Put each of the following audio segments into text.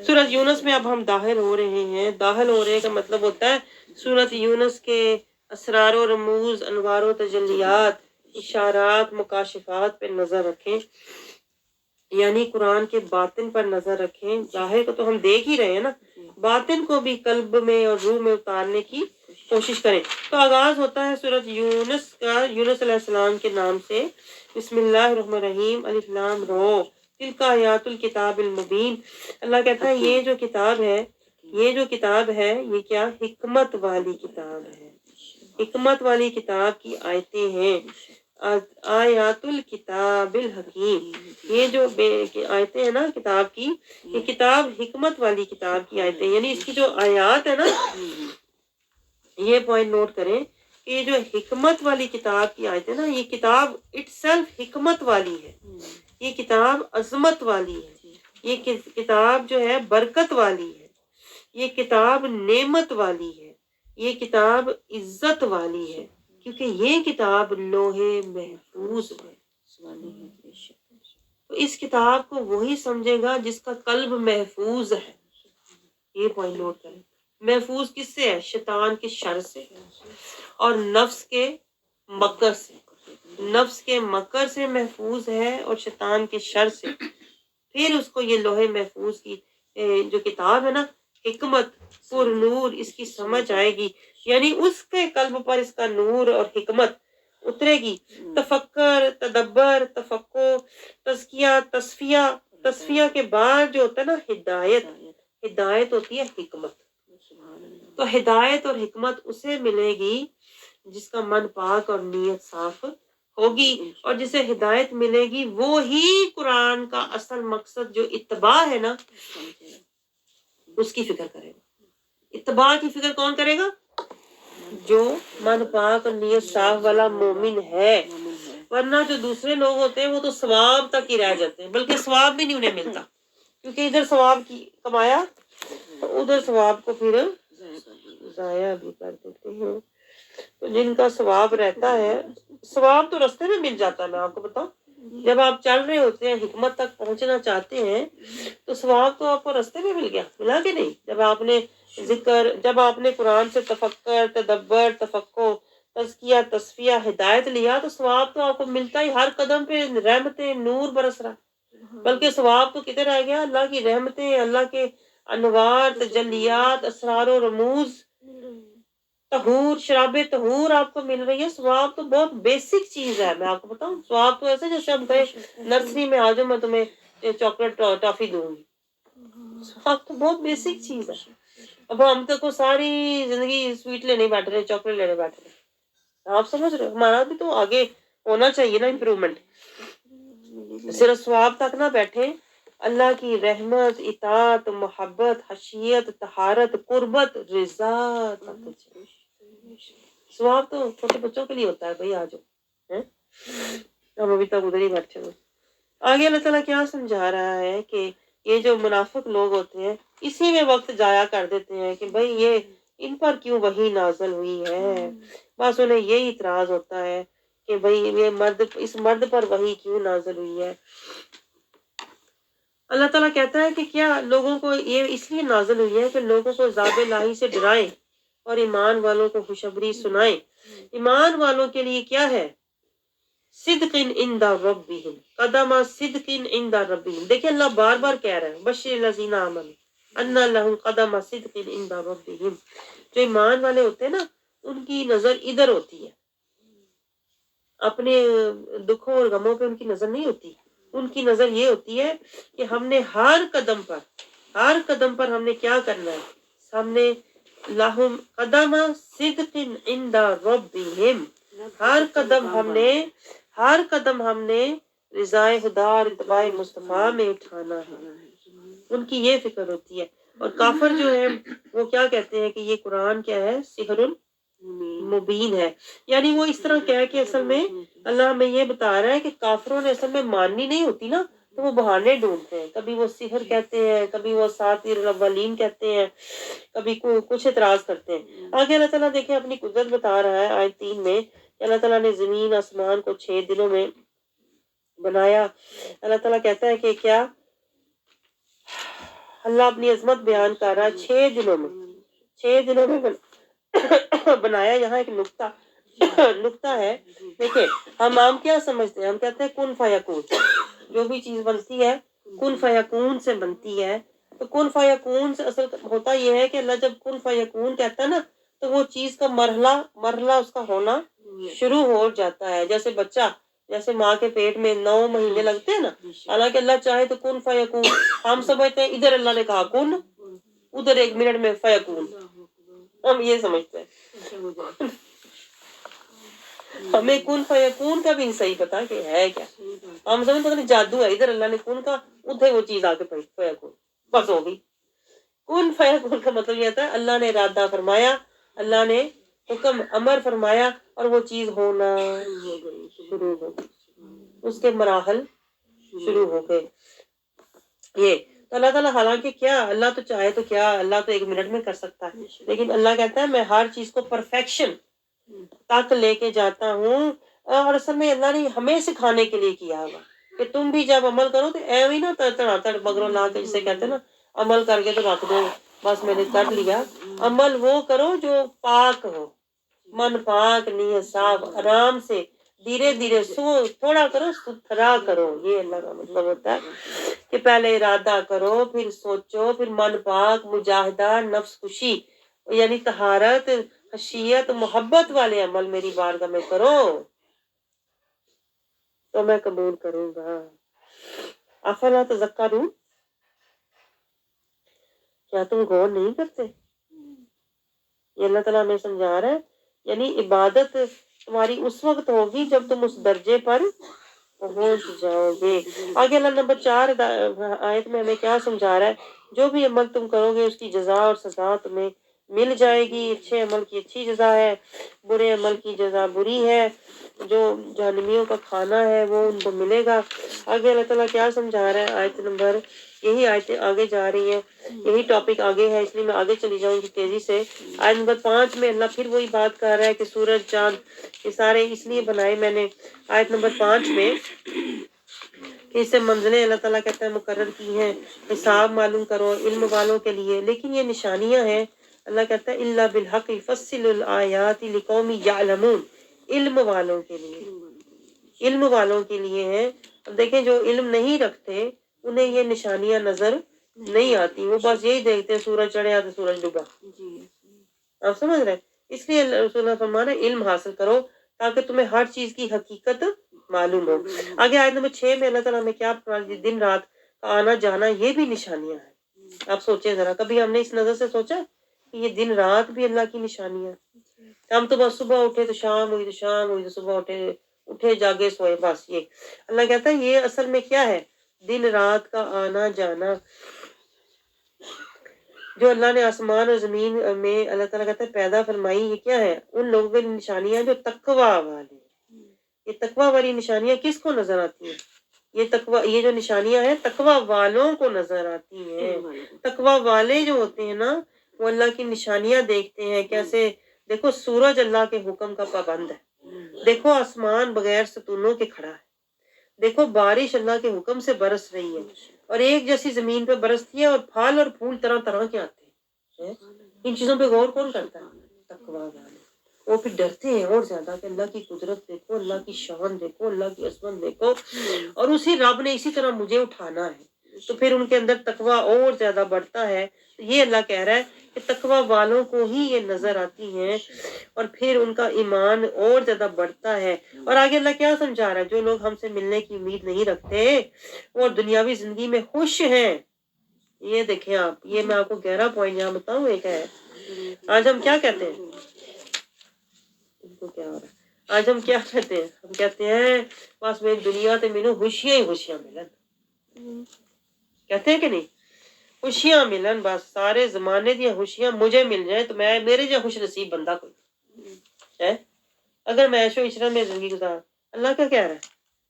سورۃ یونس میں اب ہم داخل ہو رہے ہیں. داخل ہو رہے کا مطلب ہوتا ہے سورۃ یونس کے اسرار و رموز، انوار و تجلیات، اشارات، مکاشفات پہ نظر رکھیں، یعنی قرآن کے باطن پر نظر رکھیں. ظاہر کو تو ہم دیکھ ہی رہے ہیں نا، باطن کو بھی قلب میں اور روح میں اتارنے کی کوشش کریں. تو آغاز ہوتا ہے سورۃ یونس کا یونس علیہ السلام کے نام سے. بسم اللہ الرحمن الرحیم. الف لام را تلک آیات الکتاب المبین. اللہ کہتا ہے یہ جو کتاب ہے، یہ جو کتاب ہے، یہ کیا حکمت والی کتاب ہے. حکمت والی کتاب کی آیتیں ہیں. آیات الکتاب الحکیم. یہ جو آیتیں ہیں نا کتاب کی، یہ کتاب حکمت والی کتاب کی آیتیں، یعنی اس کی جو آیات ہے نا، یہ پوائنٹ نوٹ کریں کہ یہ جو حکمت والی کتاب کی آیتیں نا، یہ کتاب اٹ سیلف حکمت والی ہے، یہ کتاب عظمت والی ہے، یہ کتاب جو ہے برکت والی ہے، یہ کتاب نعمت والی ہے، یہ کتاب عزت والی ہے، کیونکہ یہ کتاب لوح محفوظ ہے. تو اس کتاب کو وہی سمجھے گا جس کا قلب محفوظ ہے. یہ پوائنٹ نوٹ کریں. محفوظ کس سے ہے؟ شیطان کے شر سے اور نفس کے مکر سے. نفس کے مکر سے محفوظ ہے اور شیطان کے شر سے. پھر اس کو یہ لوح محفوظ کی جو کتاب ہے نا، حکمت پر نور، اس کی سمجھ آئے گی، یعنی اس کے قلب پر اس کا نور اور حکمت اترے گی. تفکر، تدبر، تفقہ، تزکیہ، تصفیہ. تصفیہ کے بعد جو ہوتا ہے نا ہدایت، ہدایت ہوتی ہے حکمت. تو ہدایت اور حکمت اسے ملے گی جس کا من پاک اور نیت صاف ہوگی، اور جسے ہدایت ملے گی وہی قرآن کا اصل مقصد جو اتباع ہے نا، اس کی فکر کرے گا. اتباع کی فکر کون کرے گا؟ جو من پاک اور نیت صاف والا مومن ہے. ورنہ جو دوسرے لوگ ہوتے ہیں وہ تو ثواب تک ہی رہ جاتے ہیں، بلکہ ثواب بھی نہیں انہیں ملتا، کیونکہ ادھر ثواب کی کمایا تو ادھر ثواب کو پھر ضائع بھی کر دیتے ہیں. تو جن کا ثواب رہتا ہے، ثواب تو رستے میں مل جاتا ہے. میں آپ کو بتاؤں، جب آپ چل رہے ہوتے ہیں، حکمت تک پہنچنا چاہتے ہیں، تو ثواب تو آپ کو رستے میں مل گیا، ملا کہ نہیں؟ جب آپ نے ذکر، جب آپ نے قرآن سے تفکر، تدبر، تفقہ، تزکیہ، تصفیہ، ہدایت لیا، تو ثواب تو آپ کو ملتا ہی. ہر قدم پہ رحمتیں، نور برس رہا. بلکہ ثواب تو کدھر آ گیا؟ اللہ کی رحمتیں، اللہ کے انوار، تجلیات، اسرار و رموز، طہور، شراب طہور آپ کو مل رہی ہے. ثواب تو بہت بیسک چیز ہے. میں آپ کو بتاؤں، ثواب تو ایسے جیسے ہم کہیں نرسری میں آ جاؤ میں تمہیں چاکلیٹ ٹافی دوں گی. ثواب تو بہت بیسک چیز ہے. اب ہم تو ساری زندگی سویٹ لینے بیٹھ رہے ہیں، چاکلیٹ لینے بیٹھ رہے ہیں. آپ سمجھ رہے ہو؟ ہمارا بھی تو آگے ہونا چاہیے نا امپرومنٹ. صرف ثواب تک نہ بیٹھے، اللہ کی رحمت، اطاعت، محبت، خشیت، طہارت، قربت، رضا تک. ثواب تو چھوٹے بچوں کے لیے ہوتا ہے. بھائی آ جاؤ، ہم ابھی تک ادھر ہی بیٹھے ہوئے. آگے اللہ تعالیٰ کیا سمجھا رہا ہے کہ یہ جو منافق لوگ ہوتے ہیں اسی میں وقت ضائع کر دیتے ہیں کہ بھائی یہ ان پر کیوں وحی نازل ہوئی ہے. بس انہیں یہی اعتراض ہوتا ہے کہ بھائی یہ مرد، اس مرد پر وحی کیوں نازل ہوئی ہے. اللہ تعالیٰ کہتا ہے کہ کیا لوگوں کو یہ اس لیے نازل ہوئی ہے کہ لوگوں کو عذاب الہی سے ڈرائیں اور ایمان والوں کو خوشخبری سنائیں. ایمان والوں کے لیے کیا ہے؟ صدق عند ربہم، قدم صدق عند ربہم. دیکھیں اللہ بار بار کہہ رہا ہے بشر الذین آمنوا ان لہم قدم صدق عند ربہم. جو ایمان والے ہوتے ہیں نا، ان کی نظر ادھر ہوتی ہے، اپنے دکھوں اور غموں پہ ان کی نظر نہیں ہوتی. ان کی نظر یہ ہوتی ہے کہ ہم نے ہر قدم پر ہم نے کیا کرنا ہے. ہم نے لہم قدم صدق عند ربہم، ہر قدم ہم نے رضائے خدا اور اتباع مصطفیٰ میں اٹھانا ہے. ان کی یہ فکر ہوتی ہے. اور کافر جو ہے وہ کیا کہتے ہیں کہ یہ قرآن کیا ہے؟ سحر مبین ہے. یعنی وہ اس طرح کہہ کے اصل میں اللہ ہمیں یہ بتا رہا ہے کہ کافروں نے اصل میں ماننی نہیں ہوتی نا، تو وہ بہانے ڈھونڈتے ہیں. کبھی وہ سحر کہتے ہیں، کبھی وہ اساطیر الاولین کہتے ہیں، کبھی کچھ اعتراض کرتے ہیں. آگے اللہ تعالیٰ دیکھیں اپنی قدرت بتا رہا ہے آیت 3 میں کہ اللہ تعالیٰ نے زمین آسمان کو 6 دنوں میں بنایا. اللہ تعالیٰ کہتا ہے کہ کیا اللہ اپنی عظمت بیان کر رہا ہے 6 دنوں میں بنایا. یہاں ایک نقطہ ہے. دیکھیں ہم عام کیا سمجھتے ہیں, ہم کہتے ہیں کن فیکون, جو بھی چیز بنتی ہے کن فیکون سے بنتی ہے. تو کن فیکون سے اصل ہوتا یہ ہے کہ اللہ جب کن فیکون کہتا ہے نا تو وہ چیز کا مرحلہ اس کا ہونا شروع ہو جاتا ہے. جیسے بچہ, جیسے ماں کے پیٹ میں 9 مہینے لگتے ہیں نا, حالانکہ اللہ چاہے تو کن فیکون. ہم سمجھتے ہیں ادھر اللہ نے کہا کن, ادھر 1 منٹ میں فیکون, ہم یہ سمجھتے ہیں. ہمیں کن فیکون کا بھی نہیں صحیح پتا کہ ہے کیا. ہم سمجھتے ہیں جادو ہے, ادھر اللہ نے کن کا, ادھر وہ چیز آ کے فیکون, بس ہو گئی. کن فیکون کا مطلب یہ ہوتا ہے اللہ نے ارادہ فرمایا, اللہ نے حکم امر فرمایا اور وہ چیز ہونا شروع ہو گئی, اس کے مراحل شروع ہو گئے. یہ تو اللہ تعالیٰ, حالانکہ کیا اللہ تو چاہے تو کیا, اللہ تو 1 منٹ میں کر سکتا ہے, لیکن اللہ کہتا ہے میں ہر چیز کو پرفیکشن تک لے کے جاتا ہوں. اور اصل میں اللہ نے ہمیں سکھانے کے لیے کیا ہوگا کہ تم بھی جب عمل کرو تو ایویں نا تڑ مگروں لا کے, جسے کہتے ہیں نا عمل کر کے تو رکھ دو بس میں نے کر لیا. عمل وہ کرو جو پاک ہو, من پاک نہیں صاف, آرام سے دھیرے دھیرے تھوڑا کرو, ستھرا کرو. یہ اللہ کا مطلب ہوتا ہے کہ پہلے ارادہ کرو, پھر سوچو, پھر من پاک, مجاہدہ, نفس خوشی یعنی طہارت, خشیت, محبت والے عمل میری بارگاہ میں کرو تو میں قبول کروں گا. افلا تذکرون, کیا تم غور نہیں کرتے؟ یہ اللہ تعالیٰ ہمیں سمجھا رہا ہے. یعنی عبادت تمہاری اس وقت ہوگی جب تم اس درجے پر پہنچ جاؤ گے. آگے اللہ نمبر 4 آیت میں ہمیں کیا سمجھا رہا ہے, جو بھی عمل تم کرو گے اس کی جزا اور سزا تمہیں مل جائے گی. اچھے عمل کی اچھی جزا ہے, برے عمل کی جزا بری ہے. جو جہنمیوں کا کھانا ہے وہ ان کو ملے گا. آگے اللہ تعالیٰ کیا سمجھا رہا ہے, آیت نمبر, یہی آیتیں آگے جا رہی ہیں, یہی ٹاپک آگے ہے, اس لیے میں آگے چلی جاؤں گی تیزی سے. آیت نمبر 5 میں اللہ پھر وہی بات کر رہا ہے کہ سورج چاند یہ سارے اس لیے بنائے میں نے. آیت نمبر 5 میں اس سے منزلیں اللہ تعالیٰ کہتا ہے مقرر کی ہیں, حساب معلوم کرو علم والوں کے لیے. لیکن یہ نشانیاں ہیں, اللہ کہتا ہے الا بالحق یفصل الآیات لقوم یعلمون, علم والوں کے لیے, علم والوں کے لیے ہیں. اب دیکھیں جو علم نہیں رکھتے انہیں یہ نشانیاں نظر نہیں آتی, وہ بس یہی دیکھتے ہیں سورج چڑھا تو سورج ڈوبا. آپ سمجھ رہے ہیں, اس لیے رسول اللہ فرمانا علم حاصل کرو تاکہ تمہیں ہر چیز کی حقیقت معلوم ہو. آگے آیت نمبر 6 میں اللہ تعالیٰ نے کیا دن رات کا آنا جانا یہ بھی نشانیاں ہیں. آپ سوچیں ذرا, کبھی ہم نے اس نظر سے سوچا کہ یہ دن رات بھی اللہ کی نشانیاں. ہم تو بس صبح اٹھے تو شام ہوئی, تو شام ہوئی تو صبح اٹھے جاگے سوئے, بس یہ. اللہ کہتا ہے یہ اصل میں کیا ہے, دن رات کا آنا جانا. جو اللہ نے آسمان اور زمین میں اللہ تعالیٰ کہتا ہے پیدا فرمائی, یہ کیا ہے, ان لوگوں کی نشانیاں جو تقوی والے. یہ تقوی والی نشانیاں کس کو نظر آتی ہیں, یہ جو نشانیاں ہیں تقوی والوں کو نظر آتی ہیں. تقوی والے جو ہوتے ہیں نا وہ اللہ کی نشانیاں دیکھتے ہیں. کیسے, دیکھو سورج اللہ کے حکم کا پابند ہے, دیکھو آسمان بغیر ستونوں کے کھڑا ہے, دیکھو بارش اللہ کے حکم سے برس رہی ہے, اور ایک جیسی زمین پہ برستی ہے, اور پھل اور پھول طرح طرح کے آتے ہیں. ان چیزوں پہ غور کون کرتا ہے, تقوی والے. وہ پھر ڈرتے ہیں اور زیادہ کہ اللہ کی قدرت دیکھو, اللہ کی شان دیکھو, اللہ کی عظمت دیکھو, اور اسی رب نے اسی طرح مجھے اٹھانا ہے. تو پھر ان کے اندر تقوی اور زیادہ بڑھتا ہے. یہ اللہ کہہ رہا ہے کہ تقوی والوں کو ہی یہ نظر آتی ہیں, اور پھر ان کا ایمان اور زیادہ بڑھتا ہے. اور آگے اللہ کیا سمجھا رہا ہے, جو لوگ ہم سے ملنے کی امید نہیں رکھتے وہ دنیاوی زندگی میں خوش ہیں. یہ دیکھیں آپ, یہ میں آپ کو 11 پوائنٹ یہاں بتاؤں. ایک ہے آج ہم کیا کہتے ہیں, ان کو کیا ہو رہا ہے, آج ہم کیا کہتے ہیں, ہم کہتے ہیں بس میں دنیا تے مینوں خوشیاں ہی خوشیاں ملن. کہتے ہیں کہ نہیں, خوشیاں ملن, بس سارے زمانے دیا خوشیاں مجھے مل جائیں تو میں, میرے جا خوش نصیب بندہ کوئی ہے اگر میں عیش و عشرت میں زندگی گزار. اللہ کیا کہہ رہا ہے,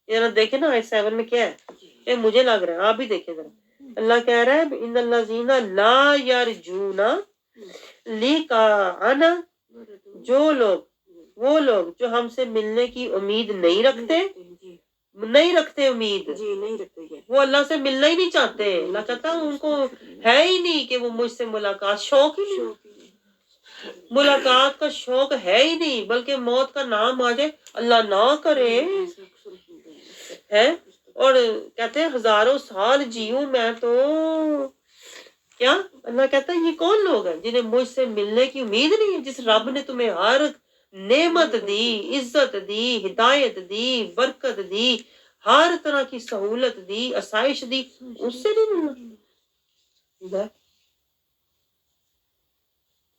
یہ دیکھیں نا آیت 7 میں کیا ہے, یہ مجھے لگ رہا ہے, آپ بھی دیکھیں ذرا. اللہ کہہ رہا ہے ان الذین لا یرجون لقاءنا, جو لوگ, وہ لوگ جو ہم سے ملنے کی امید نہیں رکھتے, نہیں رکھتے امید، جی نہیں رکھتے ہیں، وہ اللہ سے ملنا ہی نہیں چاہتے. اللہ کہتا ان کو ہے ہی نہیں کہ وہ مجھ سے ملاقات، شوق ہی نہیں، شوق ہی ملاقات کا شوق ہے ہی نہیں. بلکہ موت کا نام آ جائے، اللہ نہ کرے ہے. اور کہتے ہیں ہزاروں سال جیوں میں تو کیا. اللہ کہتا ہے یہ کون لوگ ہیں جنہیں مجھ سے ملنے کی امید نہیں ہے؟ جس رب نے تمہیں ہر نعمت دی، عزت دی، ہدایت دی، برکت دی، ہر طرح کی سہولت دی، آسائش دی، اس سے نہیں ملنا.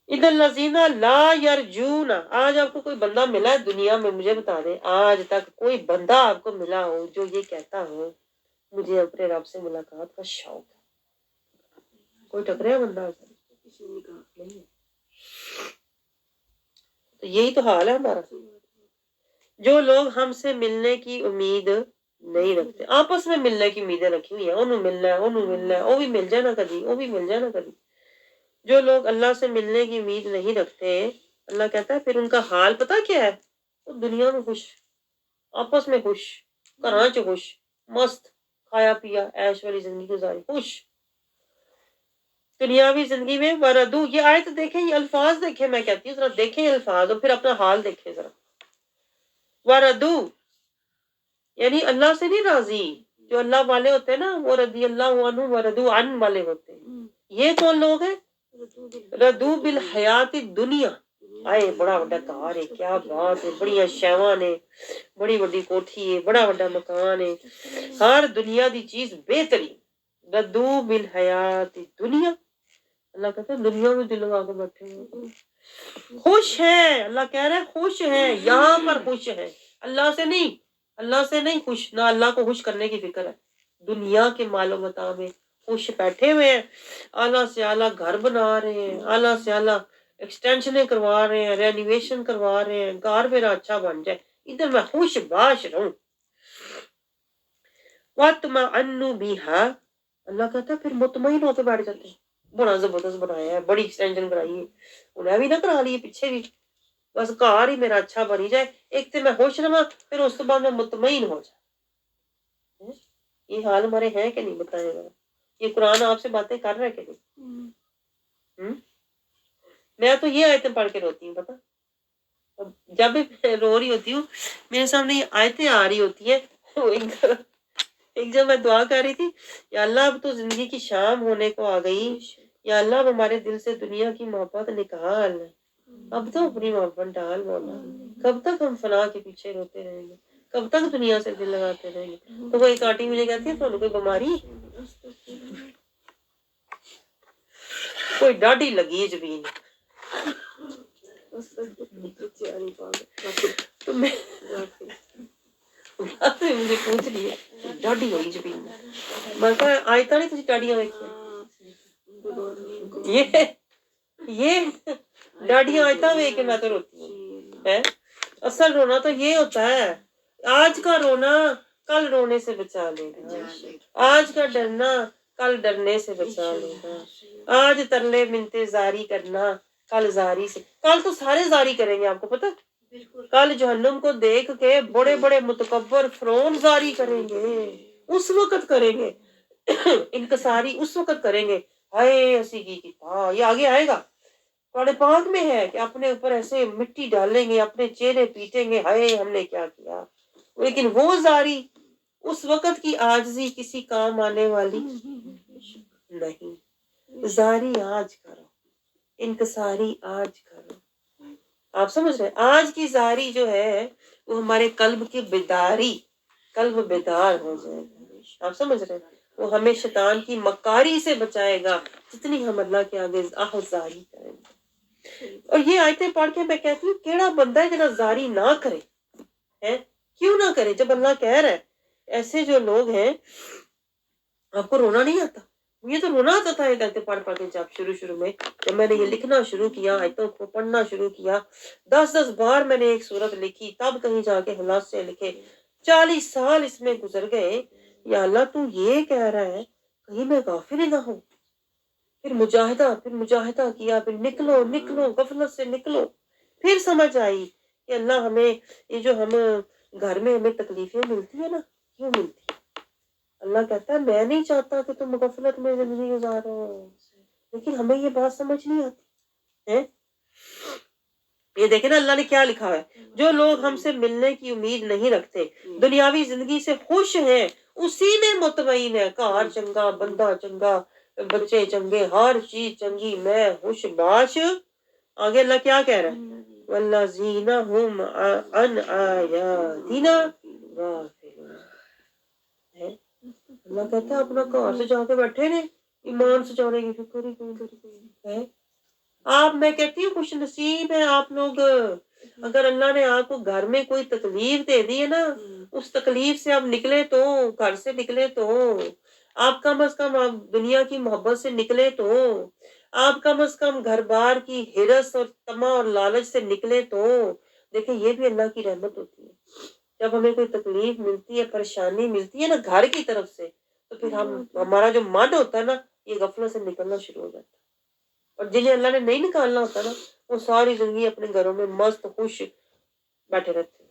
ادھر لذینہ لا یرجون، آج آپ کو کوئی بندہ ملا ہے دنیا میں، مجھے بتا دیں آج تک کوئی بندہ آپ کو ملا ہو جو یہ کہتا ہو مجھے اپنے رب سے ملاقات کا شوق ہے؟ کوئی ٹکریا بندہ نہیں ہے. تو یہی تو حال ہے ہمارا. جو لوگ ہم سے ملنے کی امید نہیں رکھتے، آپس میں ملنے کی امیدیں رکھی ہوئی ہیں، انہوں ملنا ہے، انہوں ملنا ہے، وہ بھی مل جائے نا کبھی، وہ بھی مل جائے نا کبھی. جو لوگ اللہ سے ملنے کی امید نہیں رکھتے، اللہ کہتا ہے پھر ان کا حال پتہ کیا ہے؟ وہ دنیا میں خوش، آپس میں خوش، گھراں چ خوش، مست کھایا پیا عیش والی زندگی گزاری، خوش دنیاوی زندگی میں. وردو، یہ آیت دیکھیں، یہ الفاظ دیکھیں، میں کہتی ہوں ذرا دیکھیں الفاظ اور پھر اپنا حال دیکھیں ذرا. وردو یعنی اللہ سے نہیں راضی. جو اللہ والے ہوتے ہیں نا وہ رضی اللہ عنہ وردو عن والے ہوتے ہیں. یہ کون لوگ ہیں؟ ردو بالحیات دنیا. آئے بڑا بڑا کار ہے، کیا بات ہے، بڑی شیواں نے، بڑی بڑی کوٹھی ہے، بڑا بڑا مکان ہے، ہر دنیا دی چیز بہترین. ردو بالحیات دنیا، اللہ کہتا ہے دنیا میں دل لگا کے بیٹھے ہیں، خوش ہے. اللہ کہہ رہا ہے خوش ہے، یہاں پر خوش ہے، اللہ سے نہیں، اللہ سے نہیں خوش، نہ اللہ کو خوش کرنے کی فکر ہے. دنیا کے مال و متاع میں خوش بیٹھے ہوئے ہیں، اعلیٰ سے اعلیٰ گھر بنا رہے ہیں، اعلیٰ سے اعلیٰ ایکسٹینشنیں کروا رہے ہیں، رینویشن کروا رہے ہیں، گھر میرا اچھا بن جائے، ادھر میں خوش باش رہوں. وَاطْمَأَنُّ بِهَا، اللہ کہتا ہے پھر مطمئن ہو کے بیٹھ جاتے ہیں. بڑا زبردست بنایا ہے، بڑی ایکسٹینشن کرائی ہے، انہیں بھی نہ کرا لیے پیچھے بھی، بس گھر ہی میرا اچھا بنی جائے، ایک تو میں خوش رہا، پھر اس کے بعد میں مطمئن ہو جائے. یہ حال ہمارے ہیں کہ نہیں بتائیں گا؟ یہ قرآن آپ سے باتیں کر رہا ہے کہ نہیں؟ میں تو یہ آیتیں پڑھ کے روتی ہوں، پتا جب بھی میں رو رہی ہوتی ہوں میرے سامنے یہ آیتیں آ رہی ہوتی ہیں. ایک جب میں دعا کر رہی تھی، یا اللہ اب تو زندگی کی شام ہونے کو آ گئی، یا اللہ اب ہمارے دل سے دنیا کی محبت نکال، اب تو اپنی محبت ڈال مولا. کب تک ہم فنا کے پیچھے روتے رہیں گے؟ کب تک دنیا سے دل لگاتے رہیں گے؟ تو وہ ایک آنٹی مجھے کہتی ہے تو کوئی بیماری، کوئی ڈاڈی لگی ہے زمین. تو میں مجھے پوچھ رہی ہے ڈاڈی ہوئی زمین میں، میں کہا آج نہیں تجھے ڈاڈیاں دیکھی، یہ ڈاڈیاں آج تک کے میں تو روتی ہوں ہے. اصل رونا تو یہ ہوتا ہے، آج کا رونا کل رونے سے بچا لے گا، آج کا ڈرنا کل ڈرنے سے بچا لے گا، آج ترلے منتے زاری کرنا کل زاری سے. کل تو سارے زاری کریں گے، آپ کو پتہ، کل جہنم کو دیکھ کے بڑے بڑے متکبر فرعون زاری کریں گے، اس وقت کریں گے انکساری، اس وقت کریں گے ہائے اسی کی کتاب. یہ آگے آئے گا قرآن پاک میں ہے کہ اپنے اوپر ایسے مٹی ڈالیں گے، اپنے چہرے پیٹیں گے، ہائے ہم نے کیا کیا. لیکن وہ زاری اس وقت کی عاجزی کسی کام آنے والی نہیں. زاری آج کرو، انکساری آج کرو. آپ سمجھ رہے ہیں؟ آج کی زاری جو ہے وہ ہمارے قلب کی بیداری، قلب بیدار ہو جائے گا. آپ سمجھ رہے ہیں؟ وہ ہمیں شیطان کی مکاری سے بچائے گا جتنی ہم اللہ کے آگے زاری کریں گے. اور یہ آیتیں پڑھ کے میں کہتی ہوں کیڑا بندہ ہے جنا زاری نہ کرے ہے؟ کیوں نہ کرے جب اللہ کہہ رہا ہے. ایسے جو لوگ ہیں، آپ کو رونا نہیں آتا؟ یہ تو رونا آتا تھا یہ آیتیں پڑھ پڑھ کے جب شروع میں جب میں نے یہ لکھنا شروع کیا، آیتوں کو پڑھنا شروع کیا، 10 بار میں نے ایک سورت لکھی، تب کہیں جا کے حالات سے لکھے. 40 سال اس میں گزر گئے. یا اللہ تو یہ کہہ رہا ہے کہیں میں غافل ہی نہ ہوں. پھر مجاہدہ کیا، پھر نکلو غفلت سے نکلو. پھر سمجھ آئی کہ اللہ ہمیں یہ جو ہم گھر میں ہمیں تکلیفیں ملتی ہیں نا، کیوں ملتی ہے؟ اللہ کہتا ہے میں نہیں چاہتا کہ تم غفلت میں زندگی گزارو، لیکن ہمیں یہ بات سمجھ نہیں آتی ہے۔ یہ دیکھیں نا اللہ نے کیا لکھا ہے، جو لوگ ہم سے ملنے کی امید نہیں رکھتے، دنیاوی زندگی سے خوش ہیں، اسی میں مطمئن ہے۔ کار چنگا، بندہ چنگا، بچے چنگے، ہر چیز چنگی، میں خوش باش۔ آگے اللہ کیا کہہ رہا ہے، والذین هم عن آیاتنا غافلون۔ اللہ کہتا ہے اپنا گھر سے جا کے بیٹھے نے، ایمان سے جانے کی فکر ہی کوئی ہے۔ آپ، میں کہتی ہوں خوش نصیب ہے آپ لوگ، اگر اللہ نے آپ کو گھر میں کوئی تکلیف دے دی ہے نا، اس تکلیف سے آپ نکلے تو، گھر سے نکلے تو، آپ کم از کم آپ دنیا کی محبت سے نکلے تو، آپ کم از کم گھر بار کی ہرس اور طمع اور لالچ سے نکلے تو، دیکھیں یہ بھی اللہ کی رحمت ہوتی ہے۔ جب ہمیں کوئی تکلیف ملتی ہے، پریشانی ملتی ہے نا گھر کی طرف سے، تو پھر ہمارا جو من ہوتا ہے نا، یہ غفلت سے نکلنا شروع ہو جاتا ہے۔ اور جنہیں اللہ نے نہیں نکالنا ہوتا نا، وہ ساری زندگی اپنے گھروں میں مست خوش بیٹھے رہتے ہیں،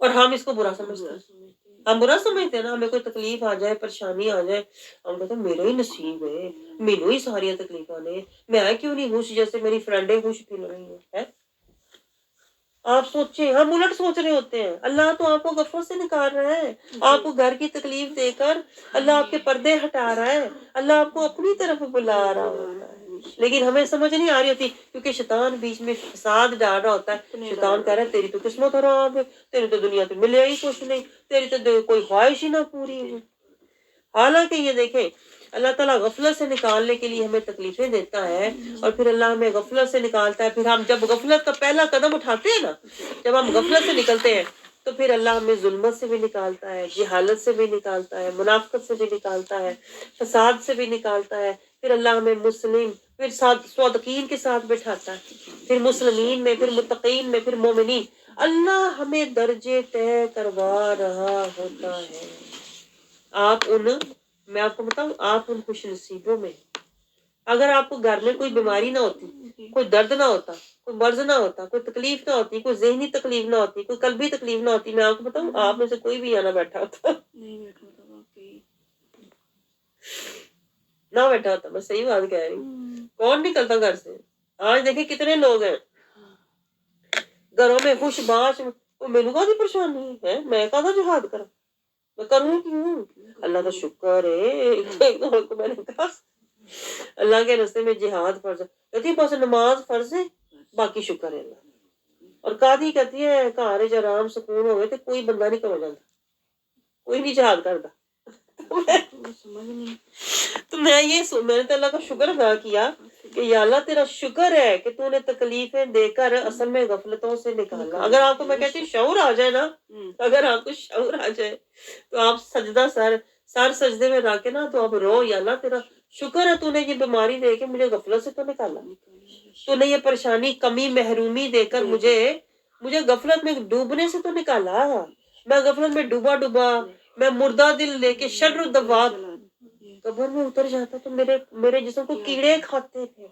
اور ہم اس کو برا سمجھتے ہیں۔ ہم برا سمجھتے ہیں نا، ہمیں کوئی تکلیف آ جائے، پریشانی آ جائے، ہم کہتے ہیں میرا ہی نصیب ہے، مینوں ہی ساری تکلیف نے، میں کیوں نہیں خوش جیسے میری فرینڈیں خوش پھر رہی ہیں۔ آپ سوچیں، ہم الٹ سوچ رہے ہوتے ہیں۔ اللہ تو آپ کو غفلت سے نکال رہا ہے، آپ کو گھر کی تکلیف دے کر اللہ آپ کے پردے ہٹا رہا ہے، اللہ آپ کو اپنی طرف بلا رہا ہوتا ہے، لیکن ہمیں سمجھ نہیں آ رہی ہوتی، کیونکہ شیطان بیچ میں فساد ڈال رہا ہوتا ہے۔ شیطان کہہ رہا ہے تیری تو قسمت خراب ہے، تیری تو دنیا تو ملے ہی کچھ نہیں، تیری تو کوئی خواہش ہی نہ پوری ہوئی۔ حالانکہ یہ دیکھیں اللہ تعالیٰ غفلت سے نکالنے کے لیے ہمیں تکلیفیں دیتا ہے، اور پھر اللہ ہمیں غفلت سے نکالتا ہے۔ پھر ہم جب غفلت کا پہلا قدم اٹھاتے ہیں نا، جب ہم غفلت سے نکلتے ہیں، تو پھر اللہ ہمیں ظلمت سے بھی نکالتا ہے، جہالت سے بھی نکالتا ہے، منافقت سے بھی نکالتا ہے، فساد سے بھی نکالتا ہے۔ پھر اللہ ہمیں مسلم، پھر صادقین کے ساتھ بٹھاتا ہے، پھر مسلمین میں، پھر متقین میں، پھر مومنین۔ اللہ ہمیں درجے طے کروا رہا ہوتا ہے۔ میں آپ کو بتاؤں، آپ ان خوش نصیبوں میں، اگر آپ کو گھر میں کوئی بیماری نہ ہوتی، کوئی درد نہ ہوتا، کوئی مرض نہ ہوتا، کوئی تکلیف نہ ہوتی، کوئی ذہنی تکلیف نہ ہوتی، کوئی قلبی تکلیف نہ ہوتی، میں آپ کو بتاؤں آپ میں سے کوئی بھی یہاں نہ بیٹھا ہوتا، نہ بیٹھا ہوتا۔ میں صحیح بات کہہ رہی ہوں، کون نکلتا گھر سے؟ آج دیکھیں کتنے لوگ ہیں گھروں میں خوش باش، میرے کو بھی پریشانی ہے، میں کہاں جہاد کروں، میں کروں کیوں؟ اللہ کا شکر ہے، ایک دو میں نے کہا اللہ کے راستے میں جہاد فرض ہے، کہتی ہے بس نماز فرض ہے، باقی شکر ہے اللہ۔ اور قاضی کہتی ہے گھر چ آرام سکون ہوئے تو کوئی بندہ نہیں کرو جاتا، کوئی نہیں جہاد کرتا۔ تو میں نے تو اللہ کا شکر ادا کیا کہ یا اللہ تیرا شکر ہے کہ تو نے تکلیفیں دے کر اصل میں غفلتوں سے نکالا۔ اگر آپ کو میں کہتی ہوں شعور آ جائے نا، اگر آپ کو شعور آ جائے تو آپ سجدہ سر سجدے میں رکھ کے نا تو آپ رو، یا اللہ تیرا شکر ہے تو نے یہ بیماری دے کے مجھے غفلت سے تو نکالا، تو نے یہ پریشانی، کمی، محرومی دے کر مجھے غفلت میں ڈوبنے سے تو نکالا۔ میں غفلت میں ڈوبا، میں مردہ دل لے کے شر الدواب قبر میں اتر جاتا تو میرے جسم کو کیڑے کھاتے تھے۔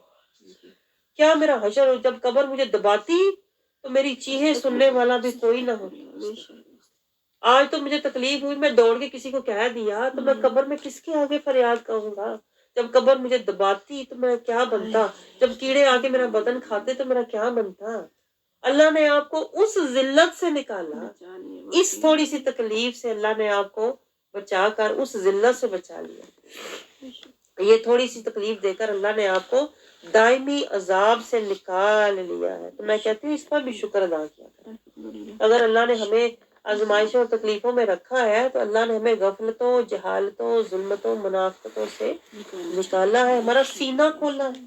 کیا میرا حشر ہو، جب قبر مجھے دباتی تو میری چیخیں سننے والا بھی کوئی نہ ہوتا۔ آج تو مجھے تکلیف ہوئی، میں دوڑ کے کسی کو کہہ دیا تو میں قبر میں کس کے آگے فریاد کہوں گا؟ جب قبر مجھے دباتی تو میں کیا بنتا؟ جب کیڑے آ کے میرا بدن کھاتے تو میرا کیا بنتا؟ اللہ نے آپ کو اس ذلت سے نکالا، اس تھوڑی سی تکلیف سے اللہ نے آپ کو بچا کر اس ذلت سے بچا لیا۔ یہ تھوڑی سی تکلیف دے کر اللہ نے آپ کو دائمی عذاب سے نکال لیا ہے، تو میں کہتی ہوں اس پر بھی شکر ادا کیا کریں۔ اگر اللہ نے ہمیں آزمائشوں اور تکلیفوں میں رکھا ہے تو اللہ نے ہمیں غفلتوں، جہالتوں، ظلمتوں، منافقتوں سے نکالا ہے، ہمارا سینہ کھولا ہے۔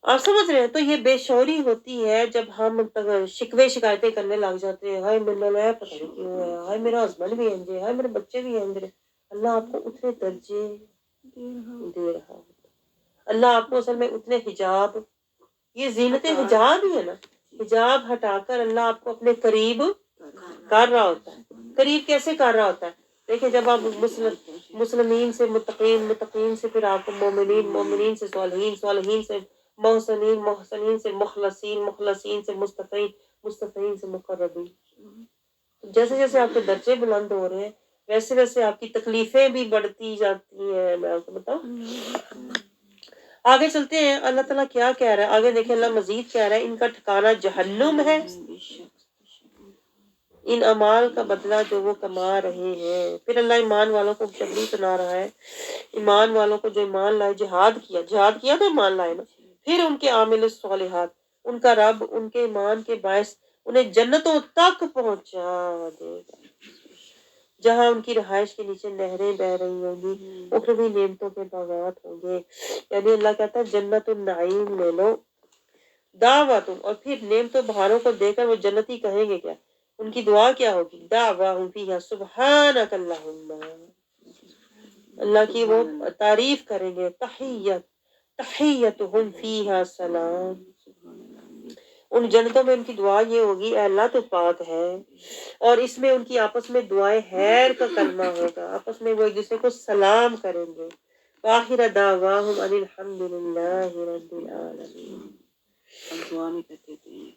آپ سمجھ رہے ہیں؟ تو یہ بے شعوری ہوتی ہے جب ہم شکوے شکایتیں کرنے لگ جاتے ہیں، ہائے میرے میں پتہ نہیں کیوں ہے، ہائے میرا ہسبینڈ بھی انجے، ہائے میرے بچے بھی انجے۔ اللہ آپ کو اتنے درجے دے رہا ہے، اللہ آپ کو اصل میں اتنے حجاب، یہ زینت حجاب ہی ہے نا، حجاب ہٹا کر اللہ آپ کو اپنے قریب کر رہا ہوتا ہے۔ قریب کیسے کر رہا ہوتا ہے؟ دیکھیں جب آپ مسلمین سے متقین، متقین سے پھر آپ کو مومنین، مومنین سے صالحین، صالحین سے محسنین، محسنین سے مخلصین، مخلصین سے مستقین، مستقین سے مقربین۔ جیسے جیسے آپ کے درجے بلند ہو رہے ہیں ویسے ویسے آپ کی تکلیفیں بھی بڑھتی جاتی ہیں. میں آپ کو بتاؤں آگے چلتے ہیں اللہ تعالیٰ کیا کہہ رہا ہے. آگے دیکھیں اللہ مزید کہہ رہا ہے ان کا ٹھکانہ جہنم ہے، ان اعمال کا بدلہ جو وہ کما رہے ہیں. پھر اللہ ایمان والوں کو خوشخبری سنا رہا ہے. ایمان والوں کو جو ایمان لائے، جہاد کیا تو ایمان لائے نا. پھر ان کے عامل الصالحات، ان کا رب ان کے ایمان کے باعث انہیں جنتوں تک پہنچا دے گا جہاں ان کی رہائش کے نیچے نہریں بہ رہی ہوں گی، اخروی نعمتوں کے باغات ہوں گے. یعنی اللہ کہتا ہے جنت النعیم لے لو دعواتوں، اور پھر نعمتوں بہاروں کو دے کر وہ جنتی کہیں گے کیا؟ ان کی دعا کیا ہوگی؟ دعواہم فیہا سبحانک اللہم، اللہ کی وہ تعریف کریں گے. تحیتہم فیہا سلام، ان جنتوں میں ان کی دعا یہ ہوگی اے اللہ تو پاک ہے، اور اس میں ان کی آپس میں دعائیں خیر کا کلمہ ہوگا، آپس میں وہ ایک دوسرے کو سلام کریں گے. وآخر دعواہم ان الحمدللہ رب العالمین. دعا میں کہتے تھے،